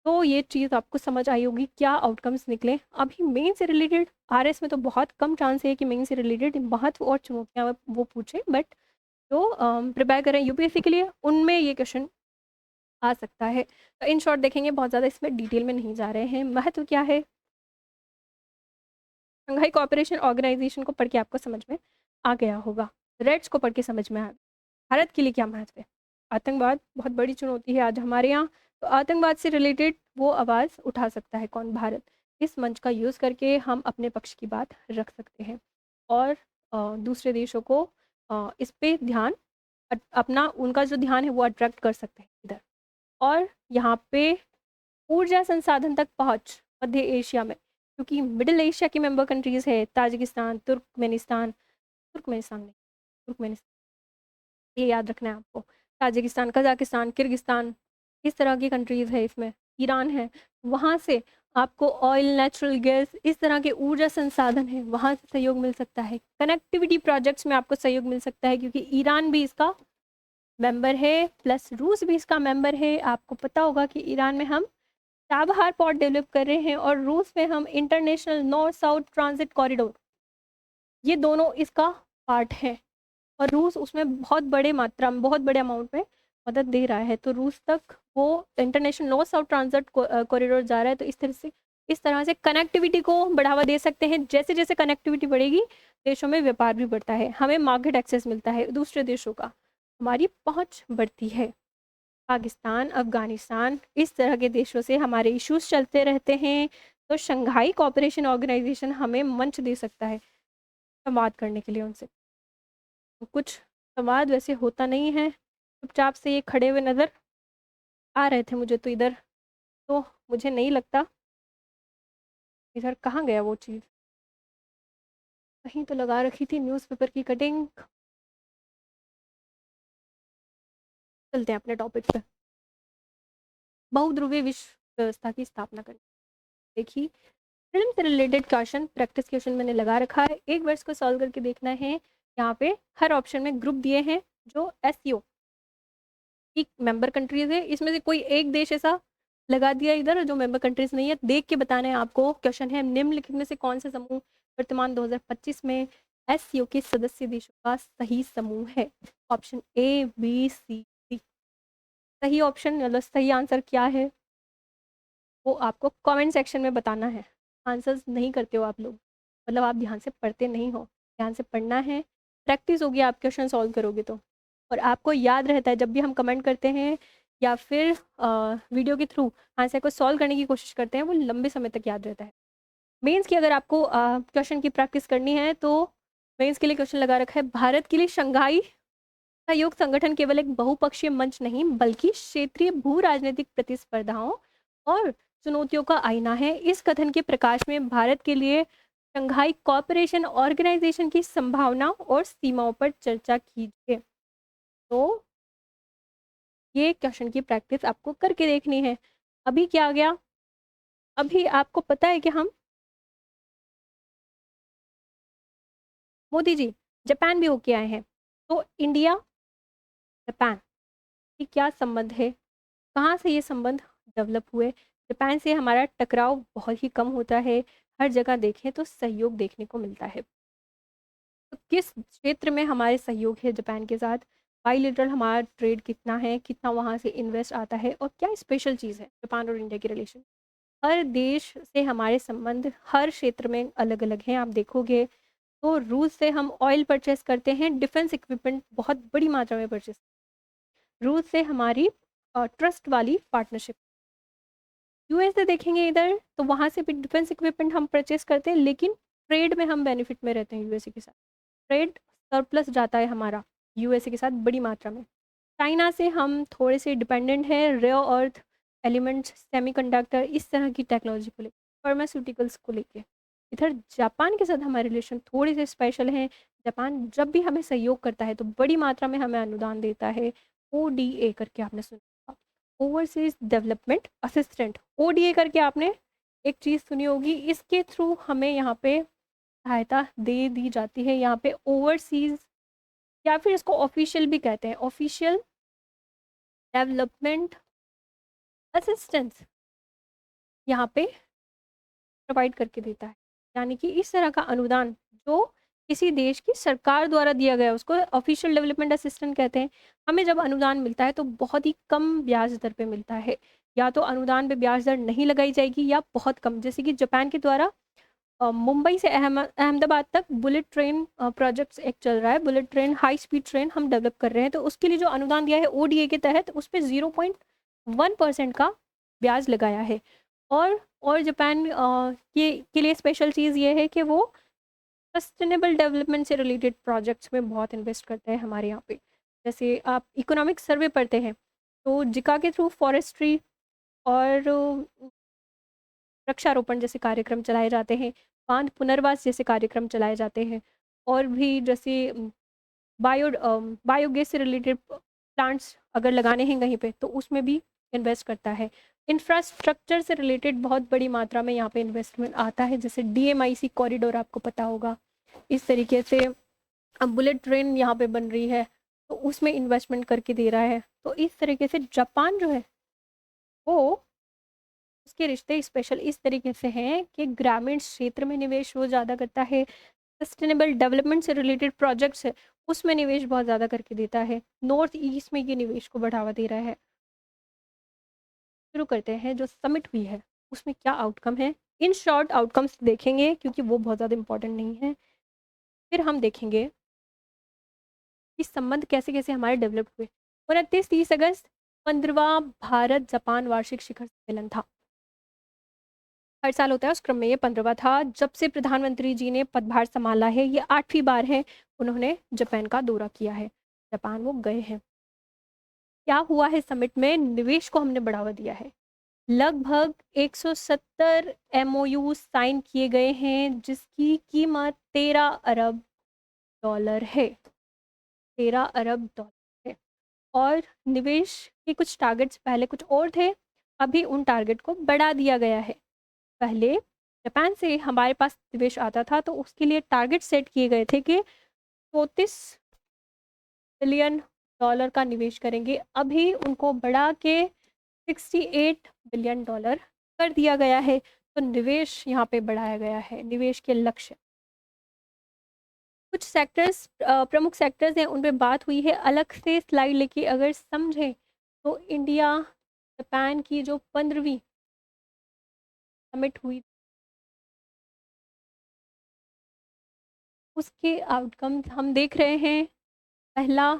A: तो ये चीज़ आपको समझ आई होगी क्या आउटकम्स निकले। अभी मेन से रिलेटेड आरएस में तो बहुत कम चांस है कि मेन से रिलेटेड महत्व और चुनौतियाँ वो पूछे, बट जो प्रिपेयर करें यूपीएससी के लिए उनमें ये क्वेश्चन आ सकता है। तो इन शॉर्ट देखेंगे, बहुत ज़्यादा इसमें डिटेल में नहीं जा रहे हैं। महत्व क्या है, शंघाई कोऑपरेशन ऑर्गेनाइजेशन को पढ़ के आपको समझ में आ गया होगा, रेड्स को पढ़ के समझ में आ गया। भारत के लिए क्या महत्व है, आतंकवाद बहुत बड़ी चुनौती है आज हमारे यहाँ, तो आतंकवाद से रिलेटेड वो आवाज़ उठा सकता है कौन, भारत। इस मंच का यूज़ करके हम अपने पक्ष की बात रख सकते हैं, और दूसरे देशों को इस पे ध्यान अपना, उनका जो ध्यान है वो अट्रैक्ट कर सकते हैं इधर। और यहाँ पे ऊर्जा संसाधन तक पहुँच मध्य एशिया में, क्योंकि मिडिल एशिया की मेंबर कंट्रीज़ है ताजिकिस्तान, तुर्कमेनिस्तान, तुर्कमेनिस्तान नहीं, तुर्कमेनिस्तान, ये याद रखना है आपको। ताजिकिस्तान, कजाकिस्तान, किर्गिस्तान, इस तरह की कंट्रीज़ है इसमें, ईरान है, वहाँ से आपको ऑयल, नेचुरल गैस, इस तरह के ऊर्जा संसाधन है, वहाँ से सहयोग मिल सकता है। कनेक्टिविटी प्रोजेक्ट्स में आपको सहयोग मिल सकता है, क्योंकि ईरान भी इसका मेंबर है, प्लस रूस भी इसका मेंबर है। आपको पता होगा कि ईरान में हम चाबहार पोर्ट डेवलप कर रहे हैं, और रूस में हम international north south transit corridor, ये दोनों इसका पार्ट है, और रूस उसमें बहुत बड़े मात्रा में, बहुत बड़े अमाउंट में मदद दे रहा है। तो रूस तक वो international north south transit corridor जा रहा है, तो इस तरह से कनेक्टिविटी को बढ़ावा दे सकते हैं। जैसे जैसे कनेक्टिविटी बढ़ेगी, देशों में व्यापार भी बढ़ता है, हमें मार्केट एक्सेस मिलता है दूसरे देशों का, हमारी पहुंच बढ़ती है। पाकिस्तान, अफ़गानिस्तान, इस तरह के देशों से हमारे इश्यूज़ चलते रहते हैं, तो शंघाई कोऑपरेशन ऑर्गेनाइजेशन हमें मंच दे सकता है संवाद करने के लिए उनसे। तो कुछ संवाद वैसे होता नहीं है, चुपचाप से ये खड़े हुए नज़र आ रहे थे मुझे, तो इधर तो मुझे नहीं लगता, इधर कहाँ गया वो चीज़, कहीं तो लगा रखी थी न्यूज़पेपर की कटिंग। चलते हैं अपने टॉपिक पे। बहुध्रुवीय विश्व व्यवस्था की स्थापना करनी। देखिए, फिल्म से रिलेटेड क्वेश्चन, प्रैक्टिस क्वेश्चन मैंने लगा रखा है, एक वर्ड्स को सॉल्व करके देखना है। यहाँ पे हर ऑप्शन में ग्रुप दिए हैं जो एससीओ की मेंबर कंट्रीज है, इसमें से कोई एक देश ऐसा लगा दिया इधर जो मेंबर कंट्रीज नहीं है, देख के बताना है आपको। क्वेश्चन है, निम्नलिखित में से कौन सा समूह वर्तमान 2025 में एससीओ के सदस्य देशों का सही समूह है। Option A, B, C, D. सही ऑप्शन मतलब सही आंसर क्या है वो आपको कमेंट सेक्शन में बताना है। आंसर्स नहीं करते हो आप लोग, मतलब आप ध्यान से पढ़ते नहीं हो। ध्यान से पढ़ना है, प्रैक्टिस होगी, आप क्वेश्चन सॉल्व करोगे तो। और आपको याद रहता है जब भी हम कमेंट करते हैं या फिर वीडियो के थ्रू आंसर को सॉल्व करने की कोशिश करते हैं, वो लंबे समय तक याद रहता है। मेंस की अगर आपको क्वेश्चन की प्रैक्टिस करनी है तो मेंस के लिए क्वेश्चन लगा रखा है, भारत के लिए शंघाई सहयोग संगठन केवल एक बहुपक्षीय मंच नहीं बल्कि क्षेत्रीय भू राजनीतिक प्रतिस्पर्धाओं और चुनौतियों का आईना है। इस कथन के प्रकाश में भारत के लिए शंघाई कोऑपरेशन ऑर्गेनाइजेशन की संभावनाओं और सीमाओं पर चर्चा कीजिए। तो ये क्वेश्चन की प्रैक्टिस आपको करके देखनी है। अभी क्या आ गया, अभी आपको पता है कि हम मोदी जी जापान भी होके आए हैं, तो इंडिया जापान ये क्या संबंध है, कहाँ से ये संबंध डेवलप हुए। जापान से हमारा टकराव बहुत ही कम होता है, हर जगह देखें तो सहयोग देखने को मिलता है। तो किस क्षेत्र में हमारे सहयोग है जापान के साथ, बाईलेटरल हमारा ट्रेड कितना है, कितना वहाँ से इन्वेस्ट आता है, और क्या स्पेशल चीज़ है जापान और इंडिया की रिलेशन। हर देश से हमारे संबंध हर क्षेत्र में अलग अलग हैं। आप देखोगे तो रूस से हम ऑयल परचेस करते हैं, डिफेंस इक्विपमेंट बहुत बड़ी मात्रा में परचेस, रूस से हमारी ट्रस्ट वाली पार्टनरशिप। यूएस से देखेंगे इधर तो वहाँ से भी डिफेंस इक्विपमेंट हम परचेस करते हैं, लेकिन ट्रेड में हम बेनिफिट में रहते हैं यूएसए के साथ, ट्रेड सरप्लस जाता है हमारा यूएसए के साथ बड़ी मात्रा में। चाइना से हम थोड़े से डिपेंडेंट हैं रेयर अर्थ एलिमेंट्स, सेमीकंडक्टर, इस तरह की टेक्नोलॉजी को लेकर, फार्मास्यूटिकल्स को लेकर। इधर जापान के साथ हमारे रिलेशन थोड़े से स्पेशल हैं। जापान जब भी हमें सहयोग करता है तो बड़ी मात्रा में हमें अनुदान देता है, ओडीए करके आपने सुना, ओवरसीज डेवलपमेंट असिस्टेंट, ओडीए करके आपने एक चीज़ सुनी होगी, इसके थ्रू हमें यहाँ पे सहायता दे दी जाती है। यहाँ पे ओवरसीज या फिर इसको ऑफिशियल भी कहते हैं, ऑफिशियल डेवलपमेंट असिस्टेंस यहाँ पे प्रोवाइड करके देता है। यानी कि इस तरह का अनुदान जो किसी देश की सरकार द्वारा दिया गया उसको ऑफिशियल डेवलपमेंट असिस्टेंट कहते हैं। हमें जब अनुदान मिलता है तो बहुत ही कम ब्याज दर पे मिलता है, या तो अनुदान पे ब्याज दर नहीं लगाई जाएगी या बहुत कम। जैसे कि जापान के द्वारा मुंबई से अहमदाबाद तक बुलेट ट्रेन प्रोजेक्ट्स एक चल रहा है, bullet train high speed train हम डेवलप कर रहे हैं, तो उसके लिए जो अनुदान दिया है ओडीए के तहत उस पर 0.1% का ब्याज लगाया है। और जापान के लिए स्पेशल चीज़ ये है कि वो सस्टेनेबल डेवलपमेंट से रिलेटेड प्रोजेक्ट्स में बहुत इन्वेस्ट करते हैं हमारे यहाँ पे। जैसे आप इकोनॉमिक सर्वे पढ़ते हैं तो जिका के थ्रू फॉरेस्ट्री और वृक्षारोपण जैसे कार्यक्रम चलाए जाते हैं, बांध पुनर्वास जैसे कार्यक्रम चलाए जाते हैं, और भी जैसे बायोगैस से रिलेटेड प्लांट्स अगर लगाने हैं कहीं पे तो उसमें भी इन्वेस्ट करता है। इंफ्रास्ट्रक्चर से रिलेटेड बहुत बड़ी मात्रा में यहाँ पे इन्वेस्टमेंट आता है, जैसे डीएमआईसी कॉरिडोर आपको पता होगा, इस तरीके से अब बुलेट ट्रेन यहाँ पे बन रही है तो उसमें इन्वेस्टमेंट करके दे रहा है। तो इस तरीके से जापान जो है वो उसके रिश्ते स्पेशल इस तरीके से हैं कि ग्रामीण क्षेत्र में निवेश वो ज़्यादा करता है, सस्टेनेबल डेवलपमेंट से रिलेटेड प्रोजेक्ट्स है उसमें निवेश बहुत ज़्यादा करके देता है, नॉर्थ ईस्ट में ये निवेश को बढ़ावा दे रहा है। शुरू करते हैं जो समिट हुई है उसमें क्या आउटकम है, इन शॉर्ट आउटकम्स देखेंगे क्योंकि वो बहुत ज़्यादा इंपॉर्टेंट नहीं है। फिर हम देखेंगे कि संबंध कैसे कैसे हमारे डेवलप हुए। 29-30 अगस्त 15वां भारत जापान वार्षिक शिखर सम्मेलन था, हर साल होता है, उस क्रम में ये 15वां था। जब से प्रधानमंत्री जी ने पदभार संभाला है ये 8वीं बार है उन्होंने जापान का दौरा किया है, जापान वो गए हैं। क्या हुआ है समिट में, निवेश को हमने बढ़ावा दिया है, लगभग 170 एमओयू साइन किए गए हैं जिसकी कीमत 13 अरब डॉलर है, 13 अरब डॉलर है। और निवेश के कुछ टारगेट्स पहले कुछ और थे, अभी उन टारगेट को बढ़ा दिया गया है। पहले जापान से हमारे पास निवेश आता था तो उसके लिए टारगेट सेट किए गए थे कि 34 बिलियन डॉलर का निवेश करेंगे, अभी उनको बढ़ा के 68 बिलियन डॉलर कर दिया गया है। तो निवेश यहाँ पे बढ़ाया गया है, निवेश के लक्ष्य। कुछ सेक्टर्स प्रमुख सेक्टर्स हैं उन पे बात हुई है, अलग से स्लाइड लेके अगर समझें तो इंडिया जापान की जो 15वीं समिट हुई उसके आउटकम हम देख रहे हैं। पहला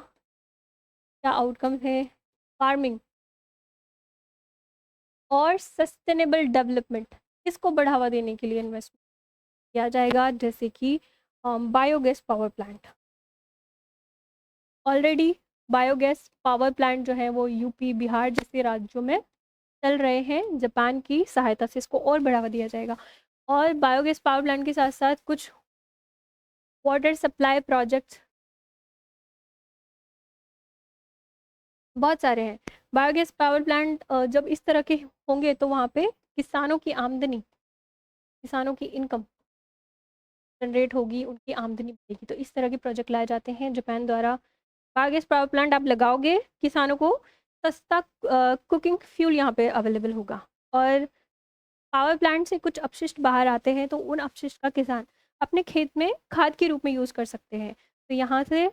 A: क्या आउटकम है, फार्मिंग और सस्टेनेबल डेवलपमेंट, इसको बढ़ावा देने के लिए इन्वेस्टमेंट किया जाएगा, जैसे कि biogas power plant. Already biogas power plant जो है वो यूपी बिहार जैसे राज्यों में चल रहे हैं, जापान की सहायता से इसको और बढ़ावा दिया जाएगा। और बायोगैस पावर प्लांट के साथ साथ कुछ वाटर सप्लाई प्रोजेक्ट्स बहुत सारे हैं, बायोगैस पावर प्लांट जब इस तरह के होंगे तो वहाँ पे किसानों की आमदनी, किसानों की इनकम जनरेट होगी, उनकी आमदनी बढ़ेगी। तो इस तरह के प्रोजेक्ट लाए जाते हैं जापान द्वारा। बायोगैस पावर प्लांट आप लगाओगे, किसानों को सस्ता कुकिंग फ्यूल यहाँ पे अवेलेबल होगा। और पावर प्लांट से कुछ अपशिष्ट बाहर आते हैं तो उन अपशिष्ट का किसान अपने खेत में खाद के रूप में यूज़ कर सकते हैं। तो यहाँ से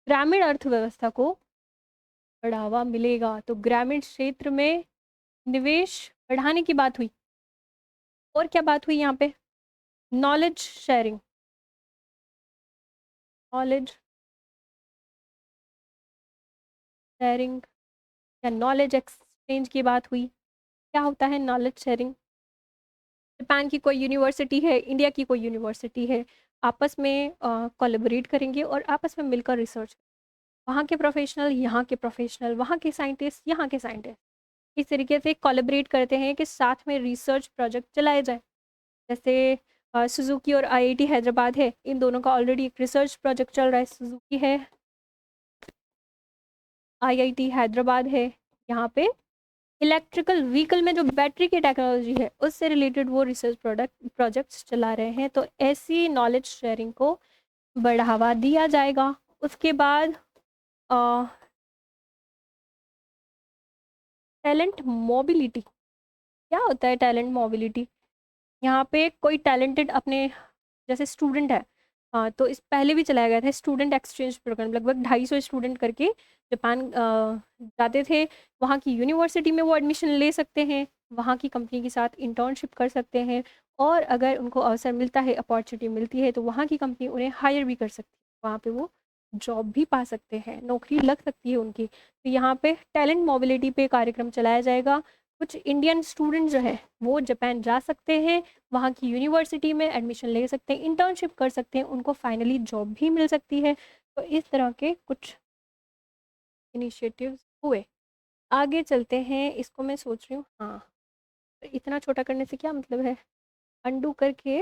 A: ग्रामीण अर्थव्यवस्था को बढ़ावा मिलेगा। तो ग्रामीण क्षेत्र में निवेश बढ़ाने की बात हुई। और क्या बात हुई यहाँ पे? नॉलेज शेयरिंग, नॉलेज शेयरिंग या नॉलेज एक्सचेंज की बात हुई। क्या होता है नॉलेज शेयरिंग? जापान की कोई यूनिवर्सिटी है, इंडिया की कोई यूनिवर्सिटी है, आपस में कोलैबोरेट करेंगे और आपस में मिलकर रिसर्च, वहाँ के प्रोफेशनल, यहाँ के प्रोफेशनल, वहाँ के साइंटिस्ट, यहाँ के साइंटिस्ट, इस तरीके से कोलैबोरेट करते हैं कि साथ में रिसर्च प्रोजेक्ट चलाए जाए। जैसे सुजुकी और आईआईटी हैदराबाद है, इन दोनों का ऑलरेडी एक रिसर्च प्रोजेक्ट चल रहा है। सुजुकी है, आईआईटी हैदराबाद है। यहाँ पे इलेक्ट्रिकल व्हीकल में जो बैटरी की टेक्नोलॉजी है उससे रिलेटेड वो रिसर्च प्रोजेक्ट्स चला रहे हैं। तो ऐसी नॉलेज शेयरिंग को बढ़ावा दिया जाएगा। उसके बाद टैलेंट मोबिलिटी। क्या होता है टैलेंट मोबिलिटी? यहाँ पे कोई टैलेंटेड अपने जैसे स्टूडेंट है, हाँ, तो इस पहले भी चलाया गया था स्टूडेंट एक्सचेंज प्रोग्राम। लगभग 250 स्टूडेंट करके जापान जाते थे, वहाँ की यूनिवर्सिटी में वो एडमिशन ले सकते हैं, वहाँ की कंपनी के साथ इंटर्नशिप कर सकते हैं, और अगर उनको अवसर मिलता है, अपॉर्चुनिटी मिलती है, तो वहाँ की कंपनी उन्हें हायर भी कर सकती है, वहाँ पे वो जॉब भी पा सकते हैं, नौकरी लग सकती है उनकी। तो यहाँ पे टैलेंट मोबिलिटी पे कार्यक्रम चलाया जाएगा। कुछ इंडियन स्टूडेंट जो है वो जापान जा सकते हैं, वहाँ की यूनिवर्सिटी में एडमिशन ले सकते हैं, इंटर्नशिप कर सकते हैं, उनको फाइनली जॉब भी मिल सकती है। तो इस तरह के कुछ इनिशिएटिव्स हुए। आगे चलते हैं, इसको मैं सोच रही हूँ, हाँ, तो इतना छोटा करने से क्या मतलब है, अंडू करके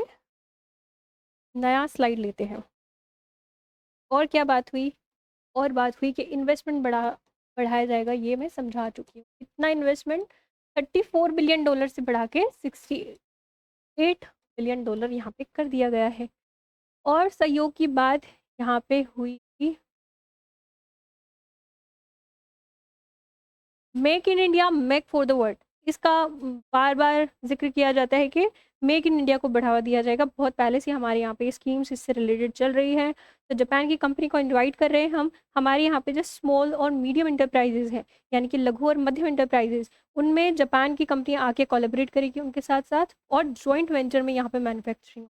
A: नया स्लाइड लेते हैं। और क्या बात हुई? और बात हुई कि इन्वेस्टमेंट बढ़ाया जाएगा, ये मैं समझा चुकी हूँ। इतना इन्वेस्टमेंट $34 बिलियन से बढ़ा के $68 बिलियन यहाँ पे कर दिया गया है। और सहयोग की बात यहाँ पे हुई कि make in India make for the world, इसका बार बार जिक्र किया जाता है कि मेक इन इंडिया को बढ़ावा दिया जाएगा। बहुत पहले से हमारे यहाँ पे स्कीम्स इससे रिलेटेड चल रही है। तो जापान की कंपनी को इनवाइट कर रहे हैं हम, हमारे यहाँ पे जो स्मॉल और मीडियम इंटरप्राइजेज हैं, यानी कि लघु और मध्यम इंटरप्राइजेज, उनमें जापान की कंपनी आके कोलैबोरेट करेगी उनके साथ साथ, और जॉइंट वेंचर में यहाँ पे मैन्युफैक्चरिंग,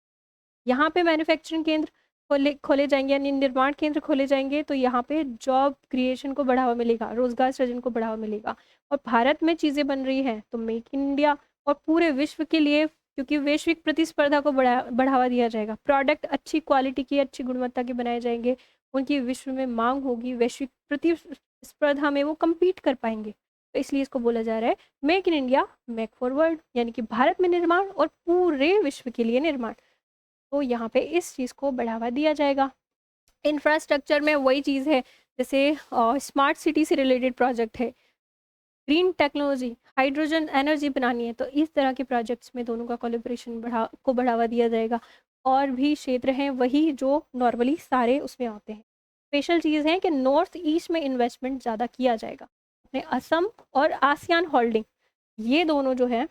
A: यहाँ पे मैन्युफैक्चरिंग केंद्र खोले खोले जाएंगे, यानी निर्माण केंद्र खोले जाएंगे। तो यहाँ पे जॉब क्रिएशन को बढ़ावा मिलेगा, रोजगार सृजन को बढ़ावा मिलेगा। और भारत में चीज़ें बन रही हैं तो मेक इन इंडिया, और पूरे विश्व के लिए, क्योंकि वैश्विक प्रतिस्पर्धा को बढ़ावा दिया जाएगा, प्रोडक्ट अच्छी क्वालिटी की, अच्छी गुणवत्ता के बनाए जाएंगे, उनकी विश्व में मांग होगी, वैश्विक प्रतिस्पर्धा में वो कम्पीट कर पाएंगे। तो इसलिए इसको बोला जा रहा है make in India make for world, यानी कि भारत में निर्माण और पूरे विश्व के लिए निर्माण। तो यहाँ पे इस चीज़ को बढ़ावा दिया जाएगा। इंफ्रास्ट्रक्चर में वही चीज़ है, जैसे स्मार्ट सिटी से रिलेटेड प्रोजेक्ट है, ग्रीन टेक्नोलॉजी, हाइड्रोजन एनर्जी बनानी है, तो इस तरह के प्रोजेक्ट्स में दोनों का कोलैबोरेशन बढ़ावा दिया जाएगा। और भी क्षेत्र हैं वही जो नॉर्मली सारे उसमें आते हैं। स्पेशल चीज़ है कि नॉर्थ ईस्ट में इन्वेस्टमेंट ज़्यादा किया जाएगा। अपने असम और आसियान होल्डिंग, ये दोनों जो है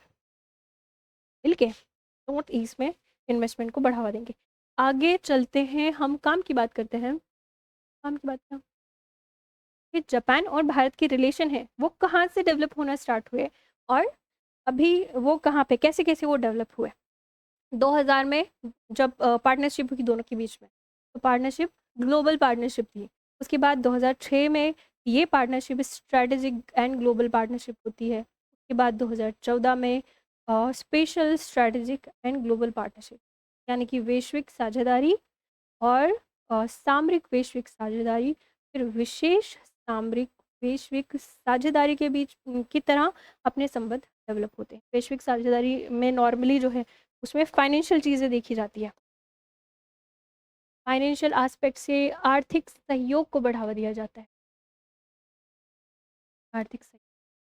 A: मिलके नॉर्थ ईस्ट में इन्वेस्टमेंट को बढ़ावा देंगे। आगे चलते हैं, हम काम की बात करते हैं। काम की बात क्या, कि जापान और भारत के रिलेशन है वो कहाँ से डेवलप होना स्टार्ट हुए, और अभी वो कहाँ पे कैसे कैसे वो डेवलप हुए। 2000 में जब पार्टनरशिप हुई दोनों के बीच में, तो पार्टनरशिप ग्लोबल पार्टनरशिप थी। उसके बाद 2006 में ये partnership strategic and global partnership होती है। उसके बाद 2014 में special strategic and global partnership, यानी कि वैश्विक साझेदारी और सामरिक वैश्विक साझेदारी, फिर विशेष सामरिक वैश्विक साझेदारी के बीच की तरह अपने संबंध डेवलप होते हैं। वैश्विक साझेदारी में नॉर्मली जो है उसमें फाइनेंशियल चीज़ें देखी जाती है, फाइनेंशियल एस्पेक्ट से आर्थिक सहयोग को बढ़ावा दिया जाता है। आर्थिक सहयोग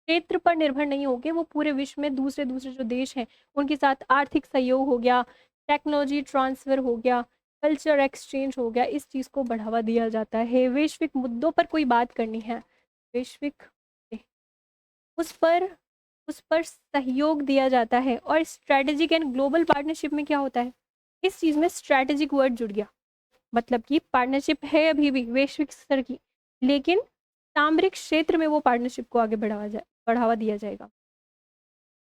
A: क्षेत्र पर निर्भर नहीं होके वो पूरे विश्व में दूसरे दूसरे जो देश हैं उनके साथ आर्थिक सहयोग हो गया, टेक्नोलॉजी ट्रांसफ़र हो गया, कल्चर एक्सचेंज हो गया, इस चीज़ को बढ़ावा दिया जाता है। वैश्विक मुद्दों पर कोई बात करनी है, वैश्विक उस पर उस पर सहयोग दिया जाता है। और स्ट्रैटेजिक एंड ग्लोबल पार्टनरशिप में क्या होता है, इस चीज़ में स्ट्रैटेजिक वर्ड जुड़ गया, मतलब कि पार्टनरशिप है अभी भी वैश्विक स्तर की, लेकिन सामरिक क्षेत्र में वो पार्टनरशिप को आगे बढ़ावा दिया जाएगा।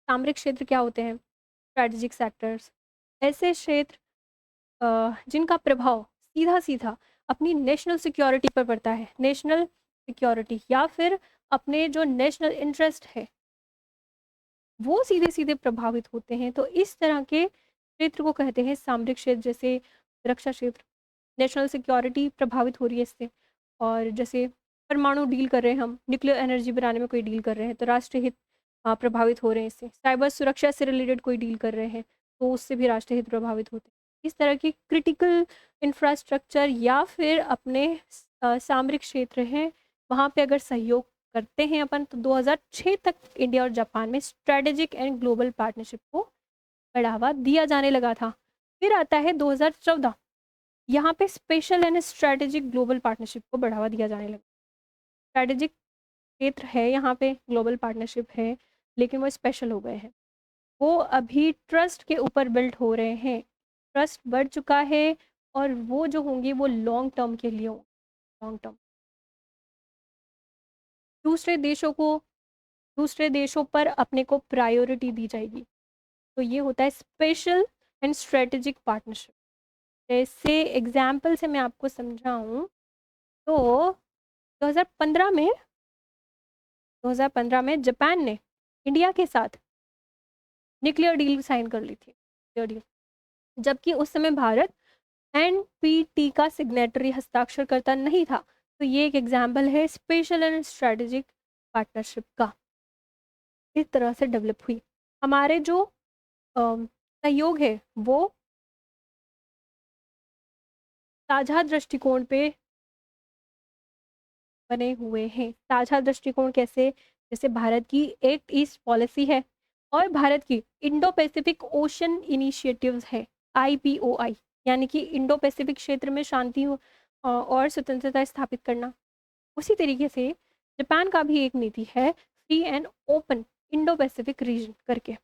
A: सामरिक क्षेत्र क्या होते हैं, स्ट्रैटेजिक सेक्टर्स, ऐसे क्षेत्र जिनका प्रभाव सीधा सीधा अपनी नेशनल सिक्योरिटी पर पड़ता है, नेशनल सिक्योरिटी या फिर अपने जो नेशनल इंटरेस्ट है वो सीधे सीधे प्रभावित होते हैं। तो इस तरह के क्षेत्र को कहते हैं सामरिक क्षेत्र, जैसे रक्षा क्षेत्र, नेशनल सिक्योरिटी प्रभावित हो रही है इससे। और जैसे परमाणु डील कर रहे हैं, हम न्यूक्लियर एनर्जी बनाने में कोई डील कर रहे हैं तो राष्ट्रीय हित प्रभावित हो रहे हैं इससे। साइबर सुरक्षा से रिलेटेड कोई डील कर रहे हैं तो उससे भी राष्ट्रीय हित प्रभावित होते हैं। इस तरह की क्रिटिकल इंफ्रास्ट्रक्चर या फिर अपने सामरिक क्षेत्र हैं, वहाँ पे अगर सहयोग करते हैं अपन, तो 2006 तक इंडिया और जापान में स्ट्रेटेजिक एंड ग्लोबल पार्टनरशिप को बढ़ावा दिया जाने लगा था। फिर आता है 2014, यहाँ पे special and strategic global partnership को बढ़ावा दिया जाने लगा। स्ट्रेटेजिक क्षेत्र है यहाँ पे, ग्लोबल पार्टनरशिप है, लेकिन वो स्पेशल हो गए हैं। वो अभी ट्रस्ट के ऊपर बिल्ड हो रहे हैं, ट्रस्ट बढ़ चुका है और वो जो होंगे वो लॉन्ग टर्म के लिए होंगे, लॉन्ग टर्म। दूसरे देशों को, दूसरे देशों पर अपने को प्रायोरिटी दी जाएगी। तो ये होता है स्पेशल एंड स्ट्रेटेजिक पार्टनरशिप। जैसे एग्जाम्पल से मैं आपको समझाऊं तो 2015 में 2015 में जापान ने इंडिया के साथ न्यूक्लियर डील साइन कर ली थी, न्यूक्लियर डील, जबकि उस समय भारत एनपीटी का सिग्नेटरी हस्ताक्षर करता नहीं था। तो ये एक एग्जाम्पल है स्पेशल एंड स्ट्रेटेजिक पार्टनरशिप का, इस तरह से डेवलप हुई। हमारे जो सहयोग है वो साझा दृष्टिकोण पे बने हुए हैं। साझा दृष्टिकोण कैसे, जैसे भारत की एक्ट ईस्ट पॉलिसी है और भारत की इंडो पैसिफिक ओशन इनिशिएटिव्स है, IPOI, यानी कि इंडो पैसिफिक क्षेत्र में शांति और स्वतंत्रता स्थापित करना। उसी तरीके से जापान का भी एक नीति है, free and open Indo Pacific region करके,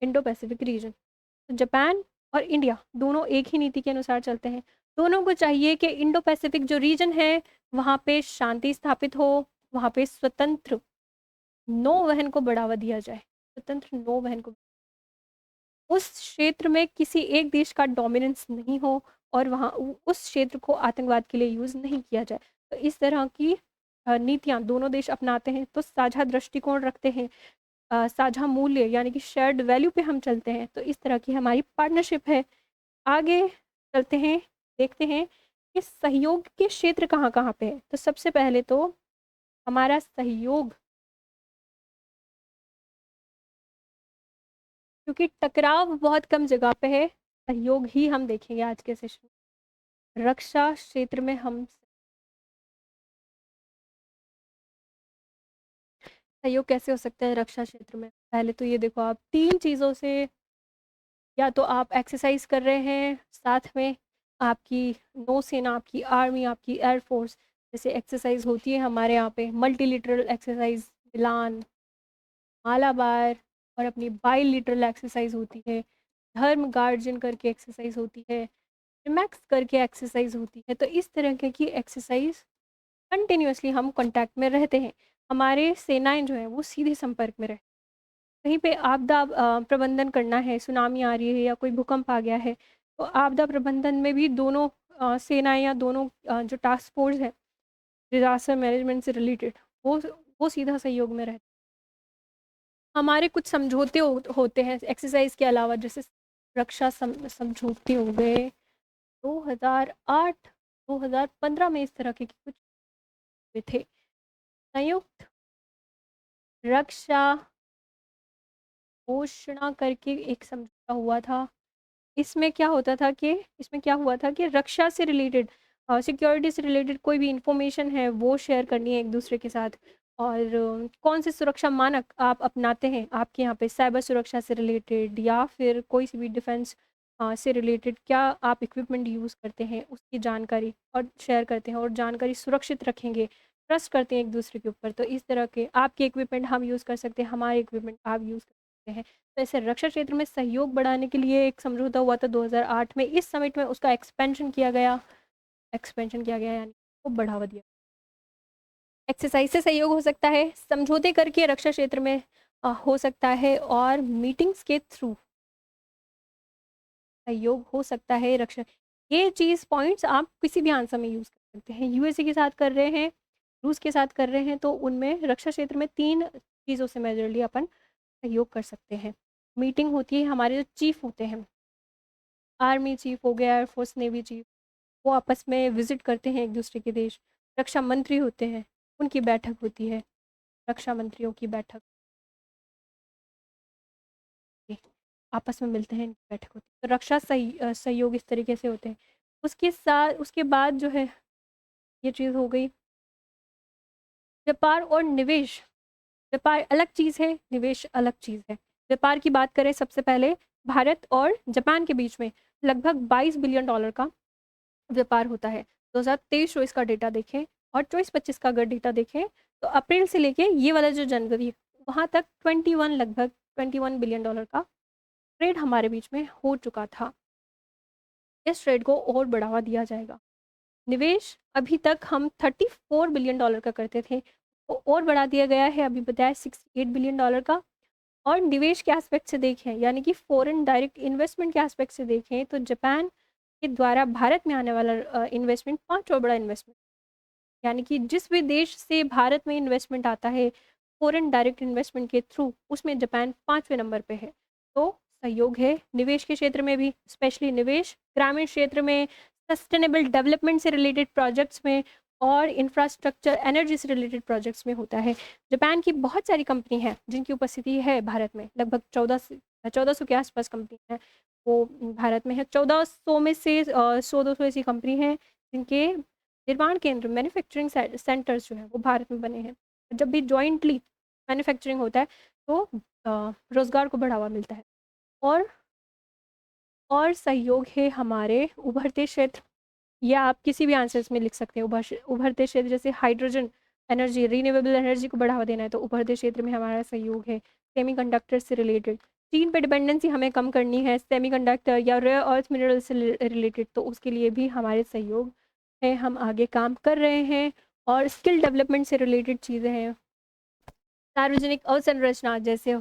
A: इंडो पैसिफिक रीजन। तो जापान और इंडिया दोनों एक ही नीति के अनुसार चलते हैं। दोनों को चाहिए कि इंडो पैसिफिक जो रीजन है वहाँ पे शांति स्थापित हो, वहाँ पे स्वतंत्र नौवहन को बढ़ावा दिया जाए, स्वतंत्र नौवहन को, उस क्षेत्र में किसी एक देश का डोमिनेंस नहीं हो और वहाँ उस क्षेत्र को आतंकवाद के लिए यूज़ नहीं किया जाए। तो इस तरह की नीतियाँ दोनों देश अपनाते हैं। तो साझा दृष्टिकोण रखते हैं, साझा मूल्य यानी कि शेयर्ड वैल्यू पे हम चलते हैं। तो इस तरह की हमारी पार्टनरशिप है। आगे चलते हैं, देखते हैं कि सहयोग के क्षेत्र कहाँ कहाँ पे है। तो सबसे पहले तो हमारा सहयोग, क्योंकि टकराव बहुत कम जगह पे है, सहयोग ही हम देखेंगे आज के सेशन में। रक्षा क्षेत्र में हम सहयोग कैसे हो सकता है रक्षा क्षेत्र में, पहले तो ये देखो, आप तीन चीज़ों से, या तो आप एक्सरसाइज कर रहे हैं साथ में, आपकी नौसेना, आपकी आर्मी, आपकी एयरफोर्स, जैसे एक्सरसाइज होती है हमारे यहाँ पे मल्टीलिटरल एक्सरसाइज मिलान, मालाबार, और अपनी बाईलिटरल एक्सरसाइज होती है, धर्म गार्जियन करके एक्सरसाइज होती है, मैक्स करके एक्सरसाइज होती है। तो इस तरह की एक्सरसाइज कंटिन्यूसली हम कांटेक्ट में रहते हैं, हमारे सेनाएं जो हैं वो सीधे संपर्क में रहते हैं। कहीं पे आपदा प्रबंधन करना है, सुनामी आ रही है या कोई भूकंप आ गया है, तो आपदा प्रबंधन में भी दोनों सेनाएं या दोनों जो टास्क फोर्स है डिजास्टर मैनेजमेंट से रिलेटेड, वो सीधा सहयोग में रहते हैं। हमारे कुछ समझौते होते हैं एक्सरसाइज के अलावा, जैसे रक्षा समझौते हो गए 2008 2015 में, इस तरह के कुछ हुए थे। संयुक्त रक्षा घोषणा करके एक समझौता हुआ था। इसमें क्या हुआ था कि रक्षा से रिलेटेड, सिक्योरिटी से रिलेटेड कोई भी इंफॉर्मेशन है वो शेयर करनी है एक दूसरे के साथ। और कौन से सुरक्षा मानक आप अपनाते हैं आपके यहाँ पे साइबर सुरक्षा से रिलेटेड, या फिर कोई सी भी डिफेंस से रिलेटेड क्या आप इक्विपमेंट यूज़ करते हैं, उसकी जानकारी और शेयर करते हैं और जानकारी सुरक्षित रखेंगे, ट्रस्ट करते हैं एक दूसरे के ऊपर। तो इस तरह के आपके इक्विपमेंट हम यूज़ कर सकते हैं, हमारे इक्विपमेंट आप यूज़ कर सकते हैं। तो ऐसे रक्षा क्षेत्र में सहयोग बढ़ाने के लिए एक समझौता हुआ था 2008 में। इस समिट में उसका एक्सपेंशन किया गया यानी को बढ़ावा दिया। एक्सरसाइज से सहयोग हो सकता है, समझौते करके रक्षा क्षेत्र में हो सकता है, और मीटिंग्स के थ्रू सहयोग हो सकता है रक्षा। ये चीज़ पॉइंट्स आप किसी भी आंसर में यूज़ कर सकते हैं। यूएसए के साथ कर रहे हैं, रूस के साथ कर रहे हैं, तो उनमें रक्षा क्षेत्र में 3 चीज़ों से मेजरली अपन सहयोग कर सकते हैं। मीटिंग होती है, हमारे जो चीफ होते हैं, आर्मी चीफ हो गया, एयरफोर्स नेवी चीफ, वो आपस में विजिट करते हैं एक दूसरे के देश। रक्षा मंत्री होते हैं, उनकी बैठक होती है, रक्षा मंत्रियों की बैठक, आपस में मिलते हैं, इनकी बैठक होती है। तो रक्षा सहयोग इस तरीके से होते हैं। उसके साथ उसके बाद जो है ये चीज़ हो गई। व्यापार और निवेश, व्यापार अलग चीज़ है, निवेश अलग चीज़ है। व्यापार की बात करें, सबसे पहले भारत और जापान के बीच में लगभग 22 बिलियन डॉलर का व्यापार होता है। 2023-24 का डेटा देखें और 24-25 का अगर डेटा देखें, तो अप्रैल से लेके ये वाला जो जनवरी, वहाँ तक 21 लगभग 21 बिलियन डॉलर का ट्रेड हमारे बीच में हो चुका था। इस ट्रेड को और बढ़ावा दिया जाएगा। निवेश अभी तक हम 34 बिलियन डॉलर का करते थे, वो और बढ़ा दिया गया है, अभी बताया 68 बिलियन डॉलर का। और निवेश के एस्पेक्ट से देखें, यानी कि फॉरेन डायरेक्ट इन्वेस्टमेंट के एस्पेक्ट से देखें, तो जापान के द्वारा भारत में आने वाला इन्वेस्टमेंट पांचवा बड़ा इन्वेस्टमेंट, यानी कि जिस भी देश से भारत में इन्वेस्टमेंट आता है फॉरेन डायरेक्ट इन्वेस्टमेंट के थ्रू, उसमें जापान 5वें नंबर पे है। तो सहयोग है निवेश के क्षेत्र में भी, स्पेशली निवेश ग्रामीण क्षेत्र में, सस्टेनेबल डेवलपमेंट से रिलेटेड प्रोजेक्ट्स में, और इंफ्रास्ट्रक्चर एनर्जी से रिलेटेड प्रोजेक्ट्स में होता है। जापान की बहुत सारी कंपनी है जिनकी उपस्थिति है भारत में, लगभग 1400 के आसपास कंपनी है वो भारत में है। 1400 में से 100-200 ऐसी कंपनी है जिनके निर्माण केंद्र, मैन्युफैक्चरिंग सेंटर्स जो है वो भारत में बने हैं। जब भी जॉइंटली मैन्युफैक्चरिंग होता है, तो रोजगार को बढ़ावा मिलता है। और सहयोग है हमारे उभरते क्षेत्र, या आप किसी भी आंसर्स में लिख सकते हैं। उभरते क्षेत्र जैसे हाइड्रोजन एनर्जी, रिन्यूएबल एनर्जी को बढ़ावा देना है, तो उभरते क्षेत्र में हमारा सहयोग है। सेमीकंडक्टर से रिलेटेड, चीन पे डिपेंडेंसी हमें कम करनी है सेमीकंडक्टर या रेयर अर्थ मिनरल से रिलेटेड, तो उसके लिए भी हमारे सहयोग है, हम आगे काम कर रहे हैं। और स्किल डेवलपमेंट से रिलेटेड चीज़ें हैं, सार्वजनिक अवसंरचना, जैसे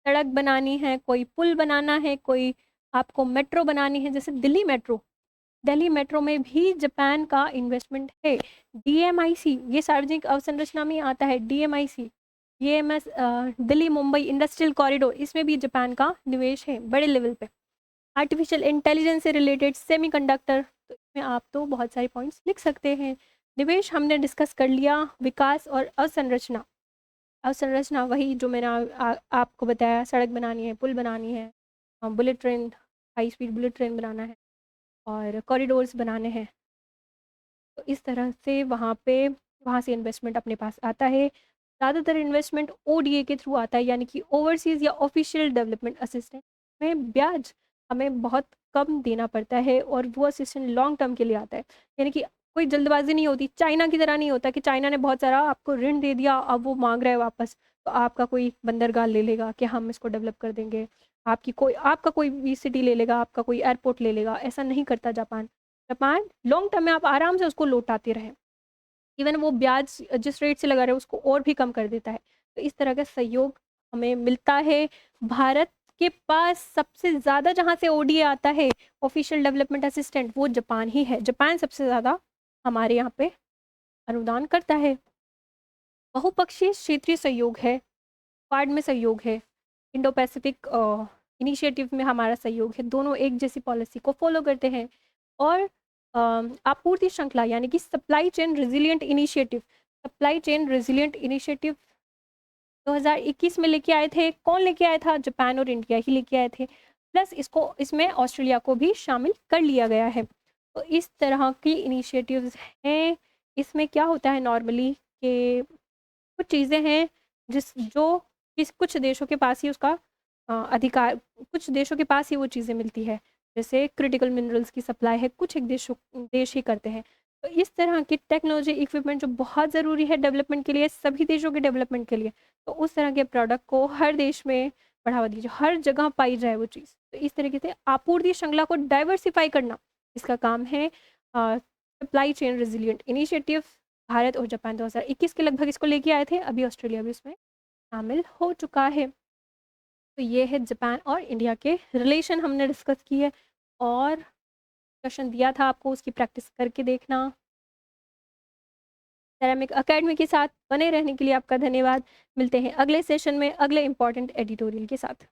A: सड़क बनानी है, कोई पुल बनाना है, कोई आपको मेट्रो बनानी है, जैसे दिल्ली मेट्रो में भी जापान का इन्वेस्टमेंट है। डीएमआईसी, ये सार्वजनिक अवसंरचना में आता है, DMIC, DMs, Delhi Mumbai industrial corridor, इसमें भी जापान का निवेश है बड़े लेवल पे। आर्टिफिशियल इंटेलिजेंस से रिलेटेड, सेमीकंडक्टर, तो इसमें आप तो बहुत सारे पॉइंट्स लिख सकते हैं। निवेश हमने डिस्कस कर लिया। विकास और अवसंरचना, अवसंरचना वही जो मैंने आपको बताया, सड़क बनानी है, पुल बनानी है, bullet train, high speed bullet train बनाना है, और कॉरिडोर्स बनाने हैं। तो इस तरह से वहाँ से इन्वेस्टमेंट अपने पास आता है। ज़्यादातर इन्वेस्टमेंट ओडीए के थ्रू आता है, यानी कि ओवरसीज़ या ऑफिशियल डेवलपमेंट असिस्टेंट में ब्याज हमें बहुत कम देना पड़ता है, और वो असिस्टेंट लॉन्ग टर्म के लिए आता है। यानी कि कोई जल्दबाजी नहीं होती, चाइना की तरह नहीं होता कि चाइना ने बहुत सारा आपको ऋण दे दिया, अब वो मांग रहा है वापस, तो आपका कोई बंदरगाह ले लेगा कि हम इसको डेवलप कर देंगे, आपका कोई भी सिटी ले लेगा, आपका कोई एयरपोर्ट ले लेगा, ऐसा नहीं करता जापान। जापान लॉन्ग टर्म में आप आराम से उसको लौटाते रहें, इवन वो ब्याज जिस रेट से लगा रहे हैं उसको और भी कम कर देता है। तो इस तरह का सहयोग हमें मिलता है। भारत के पास सबसे ज़्यादा जहाँ से ओडीए आता है, ऑफिशियल डेवलपमेंट असिस्टेंट, वो जापान ही है। जापान सबसे ज़्यादा हमारे यहाँ पे अनुदान करता है। बहुपक्षीय क्षेत्रीय सहयोग है, क्वाड में सहयोग है, इंडो पैसिफिक इनिशिएटिव में हमारा सहयोग है। दोनों एक जैसी पॉलिसी को फॉलो करते हैं। और आपूर्ति श्रृंखला, यानी कि सप्लाई चेन रेजिलिएंट इनिशिएटिव 2021 में लेके आए थे। कौन लेके आया था? जापान और इंडिया ही लेके आए थे। प्लस इसमें ऑस्ट्रेलिया को भी शामिल कर लिया गया है। तो इस तरह की इनिशिएटिव्स हैं। इसमें क्या होता है नॉर्मली कि कुछ चीज़ें हैं जो कुछ देशों के पास ही उसका अधिकार, कुछ देशों के पास ही वो चीज़ें मिलती है। जैसे क्रिटिकल मिनरल्स की सप्लाई है, कुछ एक देश ही करते हैं। तो इस तरह की टेक्नोलॉजी इक्विपमेंट जो बहुत ज़रूरी है डेवलपमेंट के लिए, सभी देशों के डेवलपमेंट के लिए, तो उस तरह के प्रोडक्ट को हर देश में बढ़ावा दीजिए, हर जगह पाई जाए वो चीज़। तो इस तरीके से आपूर्ति श्रृंखला को डाइवर्सिफ़ाई करना, इसका काम है। सप्लाई चेन रेज़िलिएंट इनिशिएटिव भारत और जापान 2021 के लगभग इसको लेके आए थे, अभी ऑस्ट्रेलिया भी उसमें शामिल हो चुका है। तो ये है जापान और इंडिया के रिलेशन हमने डिस्कस की है, और क्वेश्चन दिया था आपको, उसकी प्रैक्टिस करके देखना। सेरेमिक अकेडमी के साथ बने रहने के लिए आपका धन्यवाद। मिलते हैं अगले सेशन में अगले इम्पोर्टेंट एडिटोरियल के साथ।